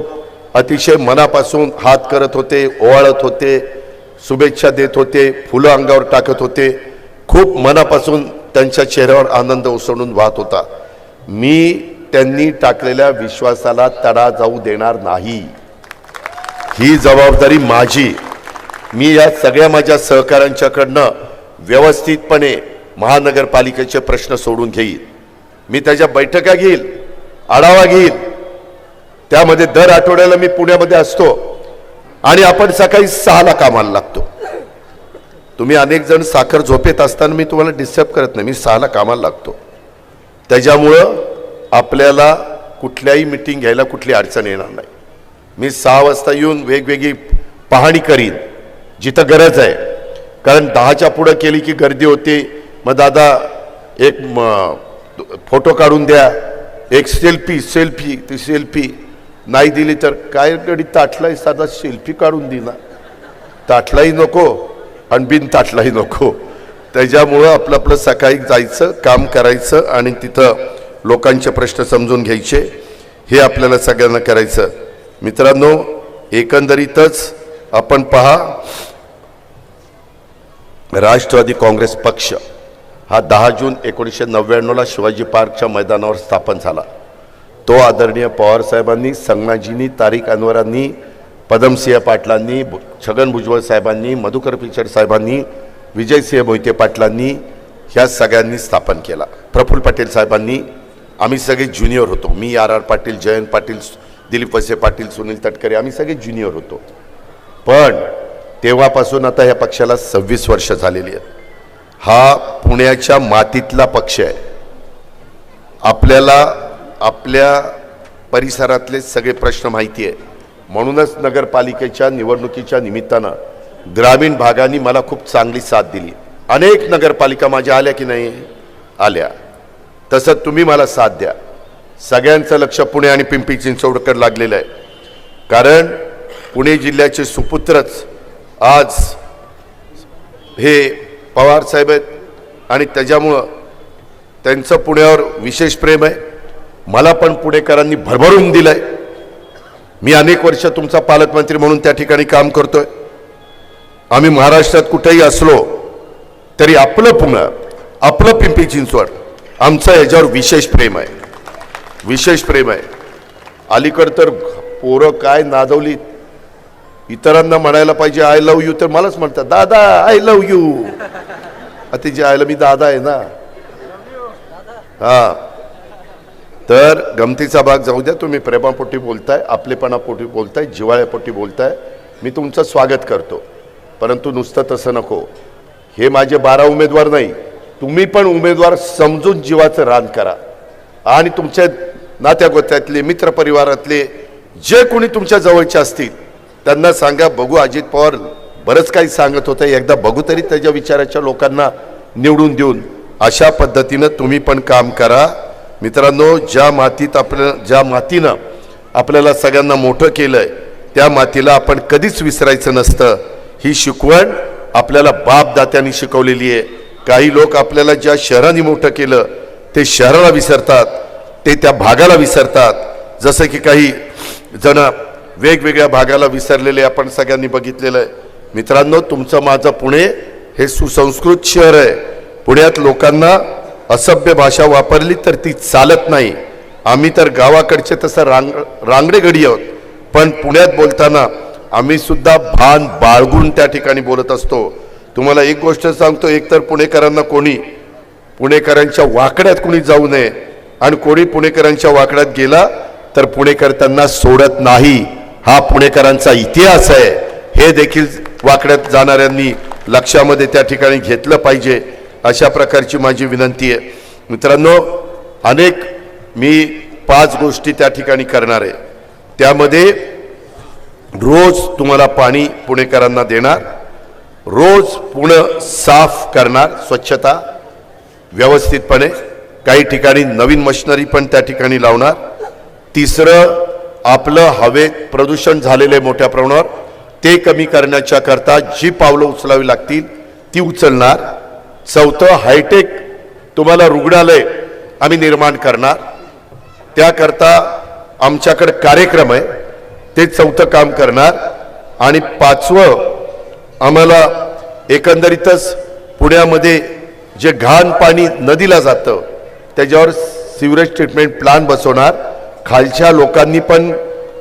अतिशय मनापासून हात करत होते, ओवाळत होते, शुभेच्छा देत होते, फुलं अंगावर टाकत होते. खूप मनापासून त्यांच्या चेहऱ्यावर आनंद उसळून वाहत होता. मी त्यांनी टाकलेल्या विश्वासाला तडा जाऊ देणार नाही, ही जबाबदारी माझी. मी या सगळ्या माझ्या सहकाऱ्यांच्याकडनं व्यवस्थितपणे महानगरपालिकेचे प्रश्न सोडून घेईल. मी त्याच्या बैठका घेईल, आढावा घेईल. त्यामध्ये दर आठवड्याला मी पुण्यामध्ये असतो आणि आपण सकाळी 6ला कामाला लागतो. तुम्ही अनेक जण साखर झोपेत असताना मी तुम्हाला डिस्टर्ब करत नाही. मी 6ला कामाला लागतो. त्याच्यामुळं आपल्याला कुठल्याही मीटिंग घ्यायला कुठली अडचण येणार नाही. मी 6 वाजता येऊन वेगवेगळी पाहणी करीन जिथं गरज आहे. कारण 10च्या पुढं केली की गर्दी होते. मग दादा एक फोटो काढून द्या, एक सेल्फी ती सेल्फी नाही दिली तर काय गडी ताटलाही साधा सेल्फी काढून दिला, ताटलाही नको आणि बिन ताटलाही नको. त्याच्यामुळं आपलं आपलं सकाळी जायचं, काम करायचं आणि तिथं लोकांचे प्रश्न समजून घ्यायचे. हे आपल्याला सगळ्यांना करायचं. मित्रांनो, एकंदरीतच आपण पहा, राष्ट्रवादी काँग्रेस पक्ष हा 10 जून 1999ला शिवाजी पार्कच्या मैदानावर स्थापन झाला. तो आदरणीय पवारसाहेबांनी, संगमाजींनी, तारिक अनवरांनी, पदमसिंह पाटलांनी, छगन भुजबळ साहेबांनी, मधुकर पिचड साहेबांनी, विजयसिंह मोहिते पाटलांनी ह्या सगळ्यांनी स्थापन केला. प्रफुल्ल पटेल साहेबांनी. आम्ही सगळे ज्युनियर होतो. मी आर पाटील, जयंत पाटील, दिलीप वसे पाटील, सुनील तटकरे, आम्ही सगळे ज्युनियर होतो. पण तेव्हापासून आता ह्या पक्षाला 26 वर्ष झालेली आहेत. हा पुण्याच्या मातीतला पक्ष आहे. आपल्याला आपल्या परिसरातले सगळे प्रश्न माहिती आहे. म्हणूनच नगरपालिकेच्या निवडणुकीच्या निमित्तानं ग्रामीण भागांनी मला खूप चांगली साथ दिली. अनेक नगरपालिका माझ्या आल्या की नाही आल्या. तसं तुम्ही मला साथ द्या. सगळ्यांचं लक्ष पुणे आणि पिंपरी चिंचवडकडे लागलेलं आहे. कारण पुणे जिल्ह्याचे सुपुत्रच आज हे पवार साहेब आहेत आणि त्याच्यामुळं त्यांचं पुण्यावर विशेष प्रेम आहे. मला पण पुणेकरांनी भरभरून दिलंय. मी अनेक वर्ष तुमचा पालकमंत्री म्हणून त्या ठिकाणी काम करतोय. आम्ही महाराष्ट्रात कुठेही असलो तरी आपलं पुणे, आपलं पिंपरी चिंचवड, आमचं याच्यावर विशेष प्रेम आहे, विशेष प्रेम आहे. अलीकडं तर पोरं काय नादवली, इतरांना म्हणायला पाहिजे आय लव्ह यू तर मलाच म्हणतात दादा आय लव्ह यू. आता जे आयला मी दादा आहे ना. हा, तर गमतीचा भाग जाऊ द्या. तुम्ही प्रेमापोटी बोलताय, आपलेपणापोटी बोलताय, जिव्हाळ्यापोटी बोलताय. मी तुमचं स्वागत करतो. परंतु नुसतं तसं नको. हे माझे 12 उमेदवार नाही. तुम्ही पण उमेदवार समजून जीवाचं रान करा. आणि तुमच्या नात्यागोत्यातले, मित्रपरिवारातले जे कोणी तुमच्या जवळचे असतील त्यांना सांगा, बघू अजित पवार बरंच काही सांगत होतं, एकदा बघू तरी त्याच्या विचाराच्या लोकांना निवडून देऊन. अशा पद्धतीनं तुम्ही पण काम करा. मित्रांनो, ज्या मातीनं आपल्याला सगळ्यांना मोठं केलंय त्या मातीला आपण कधीच विसरायचं नसतं. ही शिकवण आपल्याला बापदात्यांनी शिकवलेली आहे. काही लोक आपल्याला ज्या शहराने मोठं केलं ते शहराला विसरतात, ते त्या भागाला विसरतात. जसं की काही जण वेगवेगळ्या भागाला विसरलेले आपण सगळ्यांनी बघितलेलं आहे. मित्रांनो, तुमचं माझं पुणे हे सुसंस्कृत शहर आहे. पुण्यात लोकांना असभ्य भाषा वापरली तर ती चालत नाही. आम्ही तर गावाकडचे तसं रांगडे गडी आहोत, पण पुण्यात बोलताना आम्ही सुद्धा भान बाळगून त्या ठिकाणी बोलत असतो. तुम्हाला एक गोष्ट सांगतो, एकतर पुणेकरांना कोणी पुणेकरांच्या वाकड्यात कोणी जाऊ नये, आणि कोणी पुणेकरांच्या वाकड्यात गेला तर पुणेकर त्यांना सोडत नाही. हा पुणेकरांचा इतिहास आहे. हे देखील वाकड्यात जाणाऱ्यांनी लक्षामध्ये त्या ठिकाणी घेतलं पाहिजे. अशा प्रकारची माझी विनंती आहे. मित्रांनो, अनेक मी 5 गोष्टी त्या ठिकाणी करणार आहे. त्यामध्ये रोज तुम्हाला पाणी पुणेकरांना देणार, रोज पुणे साफ करणार, स्वच्छता व्यवस्थितपणे, काही ठिकाणी नवीन मशिनरी पण त्या ठिकाणी लावणार. तिसरं, आपलं हवेत प्रदूषण झालेले मोठ्या प्रमाणावर ते कमी करण्याच्या करता जी पावलं उचलावी लागतील ती उचलणार. चौथं, हायटेक तुम्हाला रुग्णालय आम्ही निर्माण करणार. त्याकरता आमच्याकडे कार्यक्रम आहे, ते 4थं काम करणार. आणि 5वं, आम्हाला एकंदरीतच पुण्यामध्ये जे घाण पाणी नदीला जातं त्याच्यावर सिवरेज ट्रीटमेंट प्लांट बसवणार. खालच्या लोकांनी पण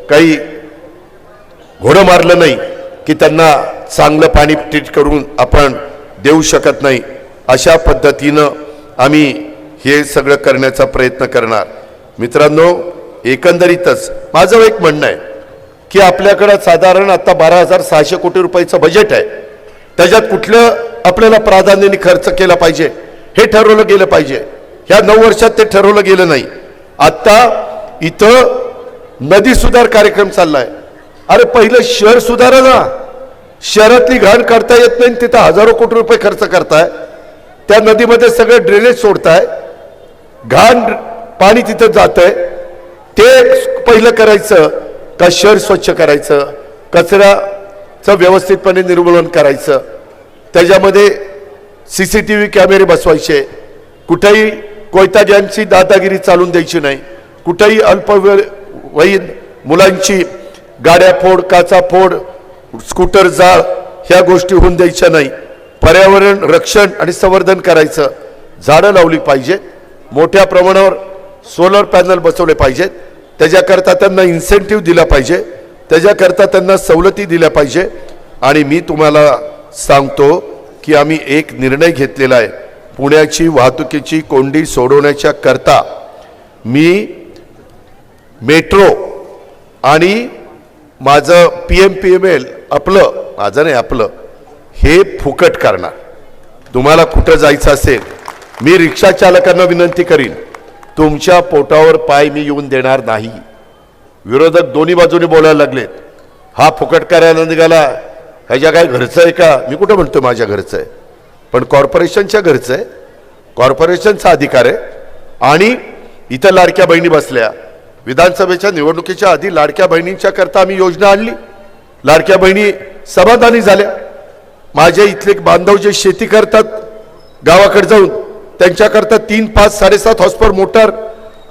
काही घोडं मारलं नाही की त्यांना चांगलं पाणी ट्रीट करून आपण देऊ शकत नाही. अशा पद्धतीनं आम्ही हे सगळं करण्याचा प्रयत्न करणार. मित्रांनो, एकंदरीतच माझं एक म्हणणं आहे की आपल्याकडं साधारण आता 12,600 कोटी रुपयाचं बजेट आहे. त्याच्यात कुठलं आपल्याला प्राधान्याने खर्च केला पाहिजे हे ठरवलं गेलं पाहिजे. ह्या 9 वर्षात ते ठरवलं गेलं नाही. आता इथं नदी सुधार कार्यक्रम चाललाय. अरे पहिलं शहर सुधारा ना. शहरातली घाण काढता येत नाही, तिथं हजारो कोटी रुपये खर्च करताय. त्या नदीमध्ये सगळे ड्रेनेज सोडताय, घाण पाणी तिथं जातंय. ते पहिलं करायचं का शहर स्वच्छ करायचं, कचऱ्याचं व्यवस्थितपणे निर्मूलन करायचं, त्याच्यामध्ये CCTV कॅमेरे बसवायचे, कुठेही कोयताग्यांची दादागिरी चालून द्यायची नाही, कुठेही अल्पवयीन मुलांची गाड्या फोड, काचा फोड, स्कूटर जाळ ह्या गोष्टी होऊन द्यायच्या नाही. पर्यावरण रक्षण आणि संवर्धन करायचं, झाडं लावली पाहिजेत, मोठ्या प्रमाणावर सोलर पॅनल बसवले पाहिजेत, त्याच्याकरता त्यांना इन्सेंटिव्ह दिला पाहिजे, त्याच्याकरता त्यांना सवलती दिल्या पाहिजे. आणि मी तुम्हाला सांगतो की आम्ही एक निर्णय घेतलेला आहे. पुण्याची वाहतुकीची कोंडी सोडवण्याच्या करता मी मेट्रो आणि माझं PMPML आपलं, माझं नाही आपलं, हे फुकट करणार. तुम्हाला कुठं जायचं असेल, मी रिक्षा चालकांना विनंती करीन, तुमच्या पोटावर पाय मी येऊन देणार नाही. विरोधक दोन्ही बाजूने बोलायला लागलेत, हा फुकट करायला निघाला, ह्याच्या काय घरचं आहे का? मी कुठं म्हणतो माझ्या घरचं आहे, पण कॉर्पोरेशनच्या घरचं आहे, कॉर्पोरेशनचा अधिकार आहे. आणि इथं लाडक्या बहिणी बसल्या. विधानसभेच्या निवडणुकीच्या आधी लाडक्या बहिणींच्या करता आम्ही योजना आणली. लाडक्या बहिणी समाधानी झाल्या. माझ्या इथले बांधव जे शेती करतात गावाकडे जाऊन, त्यांच्याकरता 3, 5, 7.5 हॉर्सपावर मोटर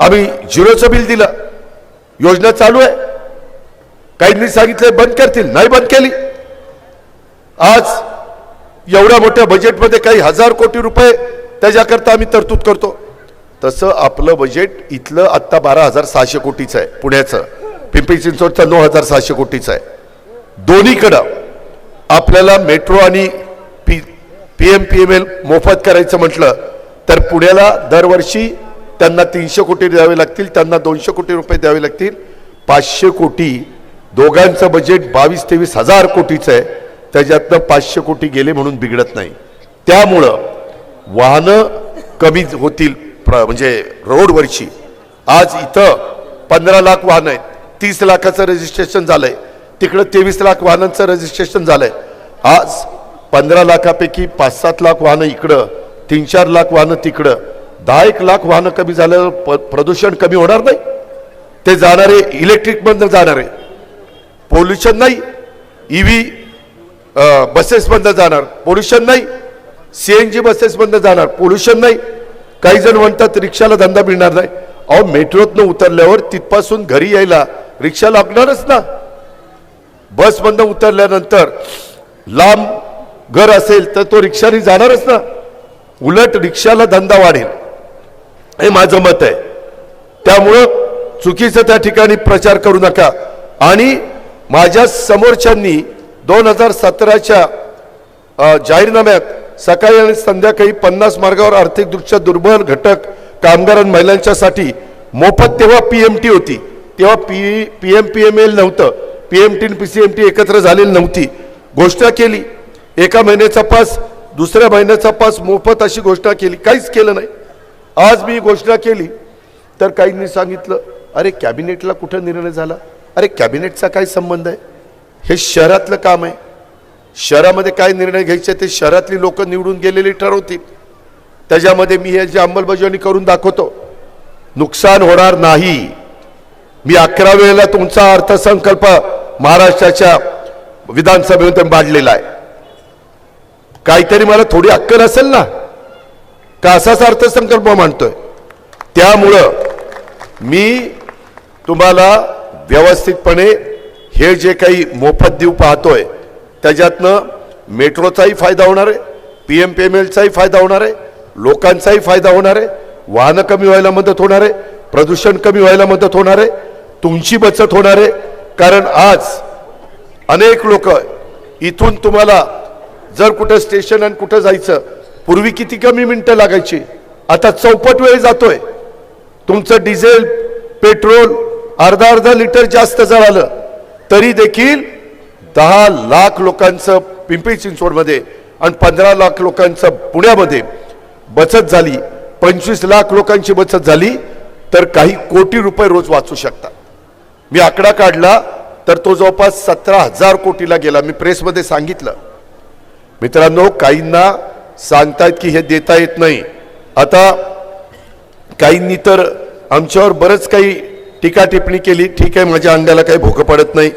आम्ही झिरोचं बिल दिलं. योजना चालू आहे. काहींनी सांगितलं बंद करतील, नाही बंद केली. आज एवढ्या मोठ्या बजेटमध्ये काही 1000 कोटी रुपये त्याच्याकरता आम्ही तरतूद करतो. तसं आपलं बजेट इथलं आत्ता 12,600 कोटीचं आहे. पुण्याचं, पिंपरी चिंचवडचं 9,600 कोटीचं आहे. दोन्हीकडं आपल्याला मेट्रो आणि PMPML मोफत करायचं म्हटलं तर पुण्याला दरवर्षी त्यांना 300 कोटी द्यावे लागतील, त्यांना 200 कोटी रुपये द्यावे लागतील. 500 कोटी, दोघांचं बजेट 22-23 हजार कोटीचं आहे. त्याच्यातनं 500 कोटी गेले म्हणून बिघडत नाही. त्यामुळं वाहनं कमी होतील. म्हणजे रोडवरची आज इथं 15 लाख वाहनं आहेत, 30 लाखाचं रजिस्ट्रेशन झालंय, तिकडं 23 लाख वाहनांचं रजिस्ट्रेशन झालंय. आज 15 लाखापैकी 5-7 लाख वाहनं इकडं, 3-4 लाख वाहनं तिकडं, 10-1 लाख वाहनं कमी झाल्यावर प्रदूषण कमी होणार नाही. ते जाणारे इलेक्ट्रिक मधनं जाणारे, पोल्युशन नाही. EV बसेस मधनं जाणार, पोल्युशन नाही. CNG बसेस मधनं जाणार, पोल्युशन नाही. काही जण म्हणतात रिक्षाला धंदा मिळणार नाही. अहो, मेट्रोतनं उतरल्यावर तिथपासून घरी यायला रिक्षा लागणारच ना. बसमधनं उतरल्यानंतर लांब घर असेल तर तो रिक्षाने जाणारच ना. उलट रिक्षाला धंदा वाढेल, हे माझं मत आहे. त्यामुळं चुकीचं त्या ठिकाणी प्रचार करू नका. आणि माझ्या समोरच्यांनी 2017च्या जाहीरनाम्यात सकाळी आणि संध्याकाळी 50 मार्गावर आर्थिकदृष्ट्या दुर्बल घटक कामगार आणि महिलांच्यासाठी मोफत, तेव्हा PMT होती, तेव्हा PMPML नव्हतं, PMT आणि PCMT एकत्र झालेली नव्हती. घोषणा केली, एका महिन्याचा पास, दुसऱ्या महिन्याचा पास मोफत अशी घोषणा केली. काहीच केलं नाही. आज मी घोषणा केली तर काहींनी सांगितलं अरे कॅबिनेटला कुठं निर्णय झाला. अरे कॅबिनेटचा काय संबंध आहे? हे शहरातलं काम आहे. शहरामध्ये काय निर्णय घ्यायचे ते शहरातली लोक निवडून गेलेली ठरवतील. त्याच्यामध्ये मी याची अंमलबजावणी करून दाखवतो. नुकसान होणार नाही. मी 11 वेळेला तुमचा अर्थसंकल्प महाराष्ट्राच्या विधानसभेमध्ये मांडलेला आहे. काहीतरी मला थोडी अक्कल असेल ना, का असाच अर्थसंकल्प मांडतोय? त्यामुळं मी तुम्हाला व्यवस्थितपणे हे जे काही मोफत देऊ पाहतोय त्याच्यातनं मेट्रोचाही फायदा होणार आहे, PMPMLचाही फायदा होणार आहे, लोकांचाही फायदा होणार आहे, वाहनं कमी व्हायला मदत होणार आहे, प्रदूषण कमी व्हायला मदत होणार आहे, तुमची बचत होणार आहे. कारण आज अनेक लोक इथून तुम्हाला जर कुठं स्टेशन आणि कुठं जायचं पूर्वी किती कमी मिनिटं लागायची, आता चौपट वेळ जातोय. तुमचं डिझेल पेट्रोल अर्धा लिटर जास्त जर आलं तरी देखील 10 लाख लोकांचं पिंपरी चिंचवडमध्ये आणि 15 लाख लोकांचं पुण्यामध्ये बचत झाली, 25 लाख लोकांची बचत झाली, तर काही कोटी रुपये रोज वाचू शकतात. मी आकडा काढला तर तो जवळपास 17,000 कोटीला गेला. मी प्रेसमध्ये सांगितलं. मित्रांनो, काहींना सांगतायत की हे देता येत नाही. आता काहींनी तर आमच्यावर बरंच काही टीका टिप्पणी केली. ठीक आहे, माझ्या अंगाला काही भोकं पडत नाही,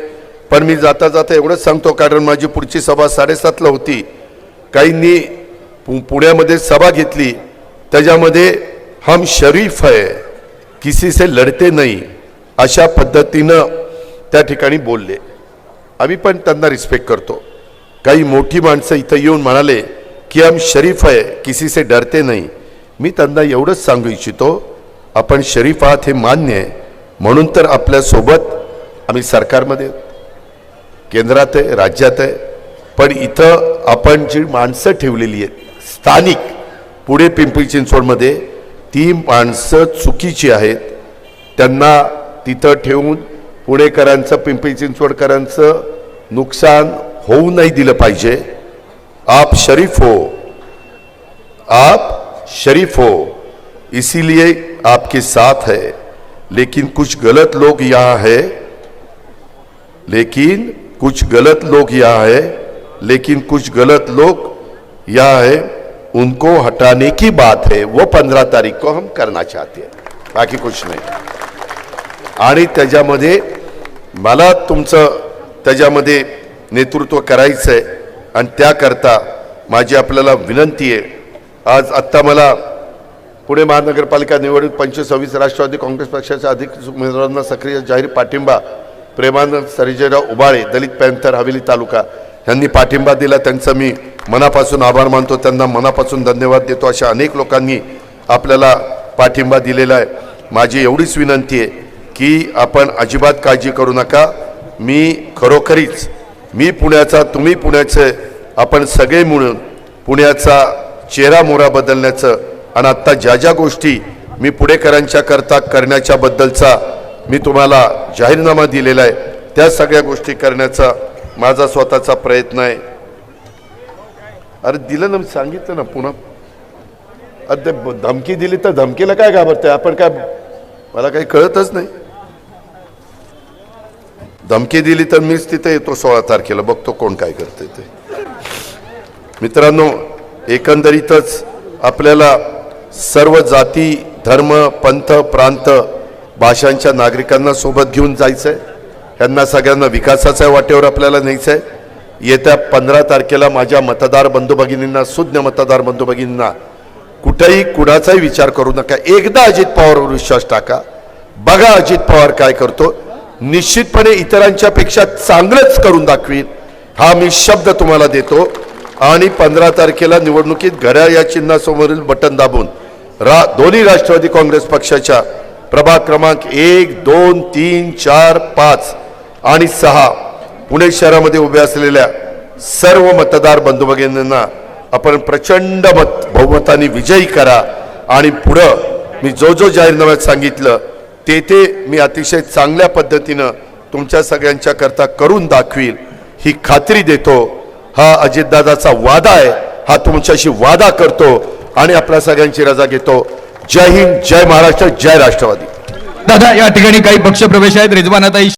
पण मी जाता जाता एवढंच सांगतो, कारण माझी पुढची सभा 7:30ला होती. काहींनी पुण्यामध्ये सभा घेतली, त्याच्यामध्ये हम शरीफ है किसी से लढते नहीं अशा पद्धतीनं त्या ठिकाणी बोलले. आम्ही पण त्यांना रिस्पेक्ट करतो. काही मोठी माणसं इथं येऊन म्हणाले की हम शरीफ है किसी से डरते नहीं. मी त्यांना एवढंच सांगू इच्छितो, आपण शरीफ आहात हे मान्य आहे, म्हणून तर आपल्यासोबत आम्ही सरकारमध्ये, केंद्रात आहे, राज्यात आहे. पण इथं आपण जी माणसं ठेवलेली आहेत स्थानिक पुढे पिंपरी चिंचवडमध्ये, ती माणसं चुकीची आहेत. त्यांना तिथं ठेवून पुणेकरांचं, पिंपरी चिंचवडकरांचं नुकसान होऊ नाही दिलं पाहिजे. आप शरीफ हो, आप शरीफ हो, इसीलिए आपके साथ है. लेकिन कुछ गलत लोग यहाँ है, लेकिन कुछ गलत लोग यहाँ है, लेकिन कुछ गलत लोग यहाँ है, उनको हटाने की बात है. वो 15 तारीख को हम करना चाहते हैं, बाकी कुछ नहीं. आणि त्याच्यामध्ये मला तुमचं त्याच्यामध्ये नेतृत्व करायचं आहे, आणि त्याकरता माझी आपल्याला विनंती आहे. आज आत्ता मला पुणे महानगरपालिका निवडणूक 25-26 राष्ट्रवादी काँग्रेस पक्षाच्या अधिकृत उमेदवारांना सक्रिय जाहीर पाठिंबा. प्रेमानंद सर्जेराव उबाळे, दलित पॅंथर, हवेली तालुका, यांनी पाठिंबा दिला. त्यांचं मी मनापासून आभार मानतो, त्यांना मनापासून धन्यवाद देतो. अशा अनेक लोकांनी आपल्याला पाठिंबा दिलेला आहे. माझी एवढीच विनंती आहे की आपण अजिबात काळजी करू नका. मी खरोखरीच, मी पुण्याचा, तुम्ही पुण्याचे, आपण सगळे मिळून पुण्याचा चेहरा मोहरा बदलण्याचं, आणि आत्ता ज्या ज्या गोष्टी मी पुणेकरांच्या करता करण्याच्या बद्दलचा मी तुम्हाला जाहीरनामा दिलेला आहे, त्या सगळ्या गोष्टी करण्याचा माझा स्वतःचा प्रयत्न आहे. अरे दिलं ना, सांगितलं ना पुन्हा. अरे धमकी दिली तर धमकीला काय घाबरते आपण? काय मला काही कळतच नाही. धमकी दिली तर मीच तिथे येतो 16 तारखेला, बघतो कोण काय करते ते. मित्रांनो, एकंदरीतच आपल्याला सर्व जाती, धर्म, पंथ, प्रांत, भाषांच्या नागरिकांना सोबत घेऊन जायचं आहे. यांना सगळ्यांना विकासाच्या वाटेवर आपल्याला न्यायचं आहे. येत्या 15 तारखेला माझ्या मतदार बंधू भगिनींना, सुज्ञ मतदार बंधू भगिनींना, कुठेही कुणाचाही विचार करू नका. एकदा अजित पवारवर विश्वास टाका, बघा अजित पवार काय करतो. निश्चितपणे इतरांच्या पेक्षा चांगलंच करून दाखवीन, हा मी शब्द तुम्हाला देतो. आणि 15 तारखेला निवडणुकीत घड्याळ या चिन्हासमोरील बटन दाबून दोन्ही राष्ट्रवादी काँग्रेस पक्षाच्या प्रभाग क्रमांक 1, 2, 3, 4, 5 आणि 6 पुणे शहरामध्ये उभे असलेल्या सर्व मतदार बंधू भगिनींना आपण प्रचंड बहुमताने विजयी करा. आणि पुढं मी जो जाहीरनाम्यात सांगितलं ते मी अतिशय चांगल्या पद्धतीनं तुमच्या सगळ्यांच्या करता करून दाखवील, ही खात्री देतो. हा अजितदादाचा वादा आहे, हा तुमच्याशी वादा करतो आणि आपल्या सगळ्यांची रजा घेतो. जय हिंद, जय महाराष्ट्र, जय राष्ट्रवादी. दादा, या ठिकाणी काही पक्षप्रवेश आहेत. रिजवानाताई